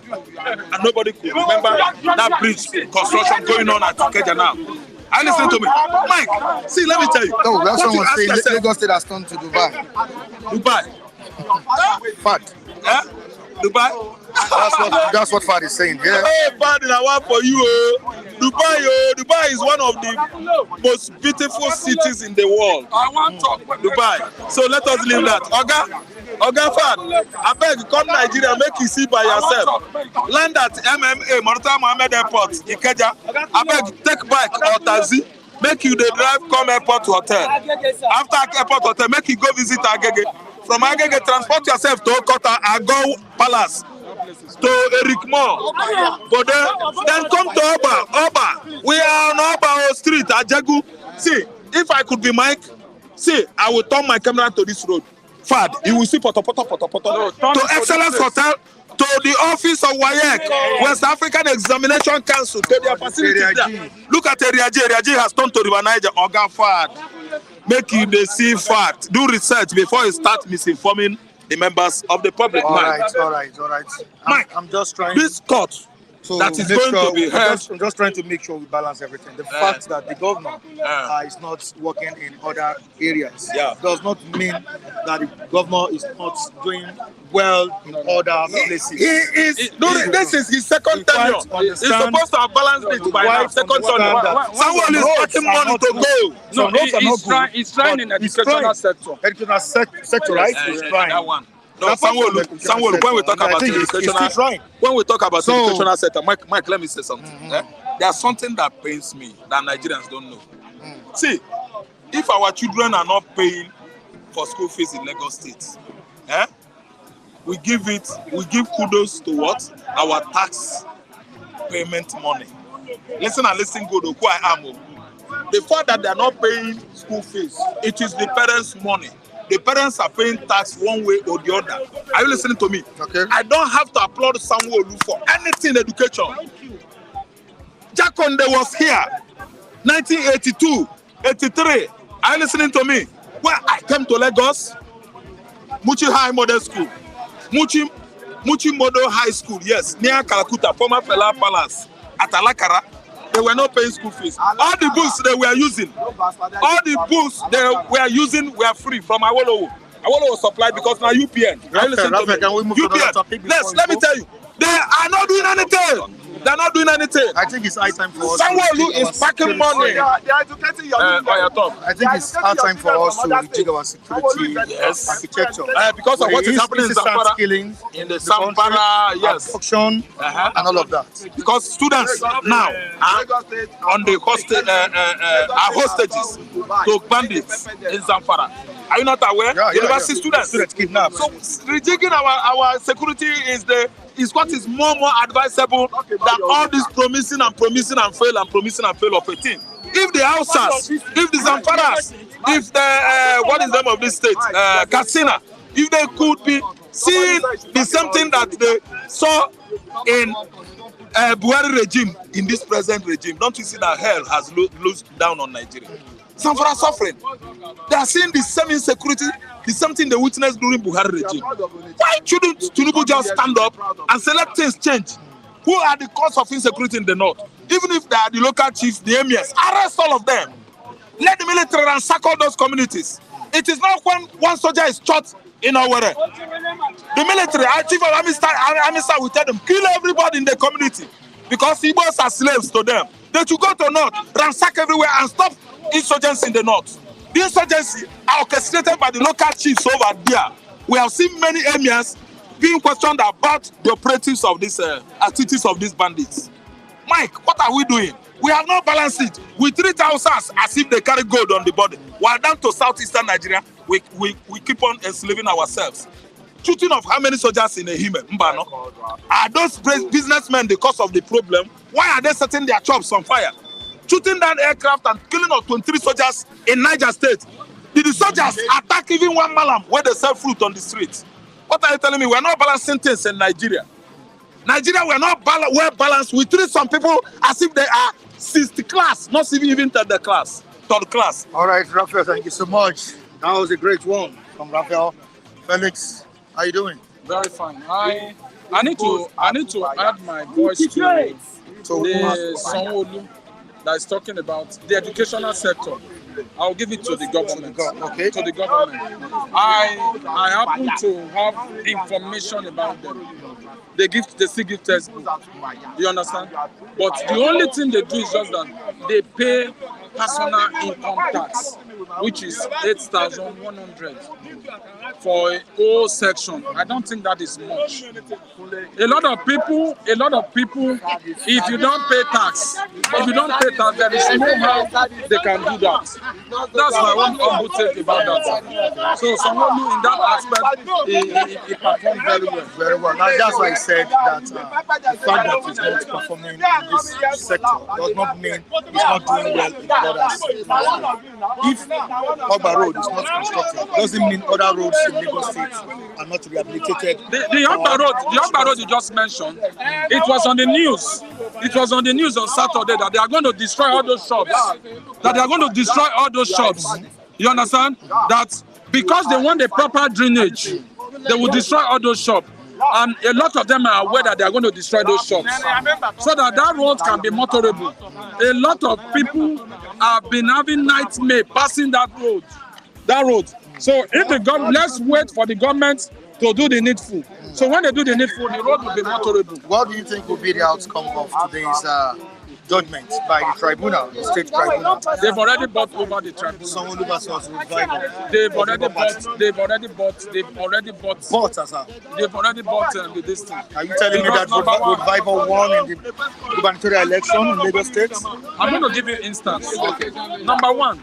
Speaker 7: And nobody could remember that bridge construction going on at Ikeja now. And listen to me. Mike, see, let me tell you.
Speaker 1: No, that's what I'm saying. Lagos State has turned to Dubai. Fact.
Speaker 7: Yeah? Dubai?
Speaker 1: That's what Fad is saying. Yeah.
Speaker 7: Hey, Fad, I want for you. Dubai is one of the most beautiful cities in the world. I want to Dubai. So let us leave that. Oga Fad, I beg you, come Nigeria, make you see by yourself. Land at MMA, Murtala Mohammed Airport, Ikeja. I beg you, take bike or taxi. Make you the drive, come airport hotel. After airport hotel, make you go visit Agege. From Agege, transport yourself to Okota, Ago Palace, to Eric Moore. But then come to Oba. We are on Oba Street, Ajagu. See, if I could be Mike, see, I will turn my camera to this road. Fad, you will see poto. To Excellence Hotel, to the office of WAEC, West African Examination Council, to their facilities there. Look at Eriaji. Eriaji has turned to River Niger. Oga Fad. Make you the see fact. Do research before you start misinforming the members of the public.
Speaker 1: All right.
Speaker 7: Mike,
Speaker 1: I'm just trying.
Speaker 7: This court that is going to be heard.
Speaker 1: I'm just trying to make sure we balance everything. The fact that the governor is not working in other areas does not mean that the governor is not doing well in other places.
Speaker 7: This is his second tenure. He's supposed to have balanced it by now. Second tenure. Someone is getting money to go.
Speaker 5: No, he's trying in the educational sector.
Speaker 1: Educational sector, right? He's trying.
Speaker 7: That one. No, Sanwo-Olu, when we talk about the educational sector, Mike, let me say something. There's something that pains me that Nigerians don't know. See, if our children are not paying for school fees in Lagos State, we give kudos to what? Our tax payment money. Listen good, who I am. The fact that they are not paying school fees, it is the parents' money. The parents are paying tax one way or the other. Are you listening to me?
Speaker 1: Okay.
Speaker 7: I don't have to applaud Sanwo-Olu for anything in education. Jakonde was here, 1982, 83. Are you listening to me? When I came to Lagos, Muchi High Model School, Muchi Model High School, yes, near Calcutta, former Fela Palace, at Alakara. They were not paying school fees. All the books they were using, were free from Awolowo. Awolowo was supplied because now UPN. UPN. Let me tell you, they are not doing anything. They're not doing anything.
Speaker 1: I think it's high time for us.
Speaker 7: Sanwo-Olu is packing money.
Speaker 8: They are educating your
Speaker 7: I
Speaker 1: think it's high time for us to rejig our security architecture.
Speaker 7: Because of what is happening in Zamfara, in the Zamfara,
Speaker 1: abduction, and all of that.
Speaker 7: Because students now are on the hostages to bandits in Zamfara. Are you not aware? University students kidnapped. So rejigging our security is what is more advisable than all this promising and fail of a thing. If the Hausas, if the Zamfaras, if the what is the name of this state, Katsina, if they could be seeing the same thing that they saw in Buhari regime in this present regime, don't you see that hell has loosed down on Nigeria? Some are suffering. They are seeing the same insecurity, the same thing they witnessed during Buhari regime. Why shouldn't Tinubu just stand up and say let things change? Who are the cause of insecurity in the north? Even if they are the local chiefs, the emirs, arrest all of them. Let the military ransack all those communities. It is not when one soldier is shot in Owerri. The military, our chief of army staff will tell them, kill everybody in the community because Igbos are slaves to them. They should go to north, ransack everywhere and stop insurgency in the north. The insurgency are orchestrated by the local chiefs over there. We have seen many emirs being questioned about the operatives of these activities of these bandits. Mike, what are we doing? We have not balanced it. We treat ourselves as if they carry gold on the body. While down to southeastern Nigeria, we keep on enslaving ourselves. Shooting of how many soldiers in a Hime, Mbano? Are those businessmen the cause of the problem? Why are they setting their chops on fire? Shooting down aircraft and killing of 23 soldiers in Niger State. Did the soldiers attack even one malam where they sell fruit on the streets? What are you telling me? We're not balancing things in Nigeria. Nigeria, we're not well balanced. We treat some people as if they are 60th class, not even third class.
Speaker 1: All right, Raphael, thank you so much. That was a great one from Raphael. Felix, how you doing?
Speaker 9: Very fine. I need to add my voice to the Sanwo-Olu that is talking about the educational sector. I'll give it to the government.
Speaker 1: Okay.
Speaker 9: To the government. I happen to have information about them. They still give textbook. You understand? But the only thing they do is just that they pay personal income tax, which is 8,100 for a whole section. I don't think that is much. A lot of people, if you don't pay tax, there is no how they can do that. That's my one humble take about that. So someone who in that aspect, he performed very well.
Speaker 1: Very well. Now, that's why I said that the fact that it's not performing in this sector does not mean it's not doing well in others. If Ogba Road is not constructed, doesn't mean other roads in Lagos State are not rehabilitated.
Speaker 9: The Ogba Road you just mentioned, it was on the news. It was on the news on Saturday that they are going to destroy all those shops. You understand? That because they want the proper drainage, they will destroy all those shops. And a lot of them are aware that they are going to destroy those shops so that road can be motorable. A lot of people have been having nightmare passing that road. So if the government, let's wait for the government to do the needful. So when they do the needful, the road will be motorable.
Speaker 1: What do you think will be the outcome of today's judgment by the tribunal, the state tribunal?
Speaker 9: They've already bought over the tribunal.
Speaker 1: Sanwo-Olu versus Revival.
Speaker 9: They've already bought the district.
Speaker 1: Are you telling me that Revival won in the gubernatorial election in Lagos State?
Speaker 9: I'm going to give you instance. Okay. Number one,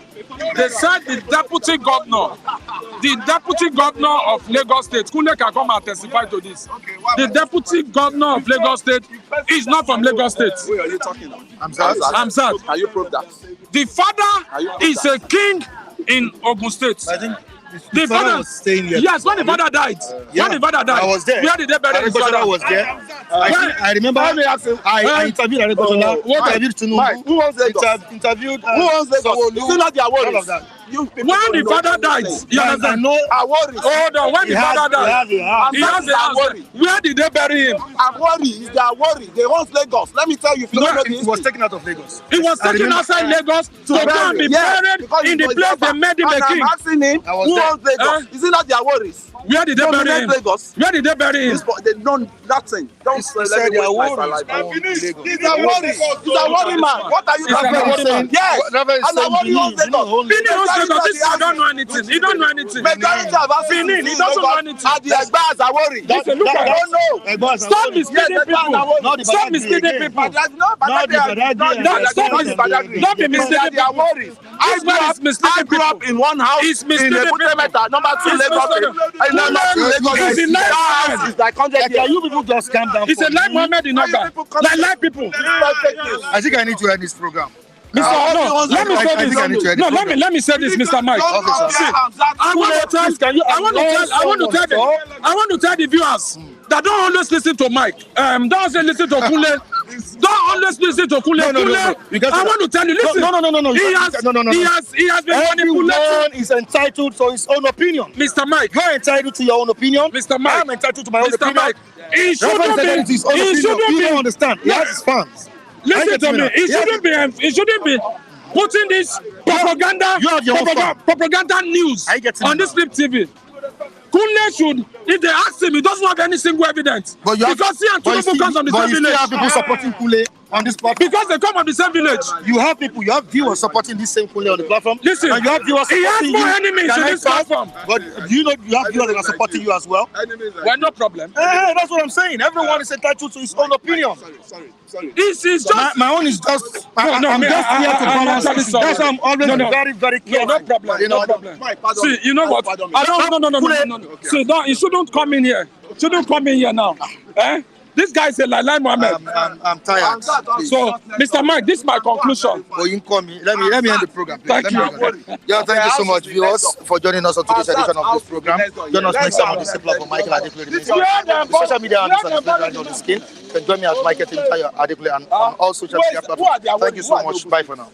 Speaker 9: they said the deputy governor of Lagos State, Kunle can come and testify to this. The deputy governor of Lagos State is not from Lagos State.
Speaker 8: Who are you talking about?
Speaker 9: Hamzat.
Speaker 8: Can you prove that?
Speaker 9: The father is a king in Ogun State.
Speaker 1: I think the father was staying here.
Speaker 9: Yes, when the father died.
Speaker 1: I was there.
Speaker 9: Where did they bury his father?
Speaker 1: I was there. I remember. I interviewed Adekosola. Interviewed Tinubu.
Speaker 8: Who owns Lagos?
Speaker 1: Interviewed.
Speaker 8: Who owns Lagos? Is it not their worries?
Speaker 1: All of that.
Speaker 9: When the father died, you understand? Hold on, when the father died, he has a house. Where did they bury him?
Speaker 8: Awori is their worry. They want Lagos. Let me tell you, if you don't know this.
Speaker 1: It was taken out of Lagos.
Speaker 9: It was taken outside Lagos to go and be buried in the place they made him a king.
Speaker 8: I'm asking him, who owns Lagos? Is it not their worries?
Speaker 9: Where did they bury him? Where did they bury him?
Speaker 8: They know nothing. Don't say let me waste my life. He's a worry. He's a worry man. What are you talking about? Yes. And Awori owns Lagos.
Speaker 9: He don't know anything. He don't know anything.
Speaker 8: Majority of us
Speaker 9: he doesn't know anything.
Speaker 8: And the Egba has a worry. They don't know.
Speaker 9: Stop misleading people. Stop misleading people. Don't be misleading people.
Speaker 8: I grew up in one house in Ebute number 2 Lagos.
Speaker 1: Can you people just calm down?
Speaker 9: It's a like Mohammed in Oga. Like people.
Speaker 1: I think I need to end this program.
Speaker 9: Let me say this, Mr. Mike. I want to tell the viewers that don't always listen to Mike. Don't always listen to Kunle. Don't always listen to Kule.
Speaker 6: No.
Speaker 9: I want to tell you, listen.
Speaker 6: No.
Speaker 9: He has been
Speaker 6: Everyone
Speaker 9: manipulating.
Speaker 6: is entitled to his own opinion.
Speaker 9: Mr. Mike.
Speaker 6: You're entitled to your own opinion.
Speaker 9: Mr. Mike.
Speaker 6: I'm entitled to my own
Speaker 9: Mr.
Speaker 6: opinion.
Speaker 9: Mike. He shouldn't be.
Speaker 6: You don't understand. He has his fans.
Speaker 9: Listen to me. He shouldn't be putting this propaganda news on this Flip TV. Kule should, if they ask him, he doesn't have any single evidence. Because he and Tinubu comes from the same village.
Speaker 6: You have people supporting Kule on this platform.
Speaker 9: Because they come from the same village.
Speaker 6: You have viewers supporting this same Kule on the platform.
Speaker 9: Listen,
Speaker 6: and you have viewers
Speaker 9: he has
Speaker 6: supporting
Speaker 9: more
Speaker 6: you
Speaker 9: enemies in this platform.
Speaker 6: But do you know you have viewers that are supporting you as well?
Speaker 9: Well, no problem.
Speaker 6: That's what I'm saying. Everyone is entitled to his own opinion.
Speaker 7: Sorry.
Speaker 9: It's just
Speaker 6: my own is just. I'm just here to balance. That's why I'm always very, very clear.
Speaker 9: No problem. No problem. See, you know what? No. See, you shouldn't come in here. Shouldn't come in here now. This guy is a Lai Mohammed.
Speaker 6: I'm tired.
Speaker 9: So, Mr. Mike, this is my conclusion.
Speaker 6: Well, you can call me. Let me end the program.
Speaker 9: Thank you.
Speaker 6: Thank you so much, viewers, for joining us on today's edition of this program. Join us next time on the same platform, Michael Adekunle. Social media handles on the screen. You can join me at Michael Adekunle and on all social media platforms. Thank you so much. Bye for now.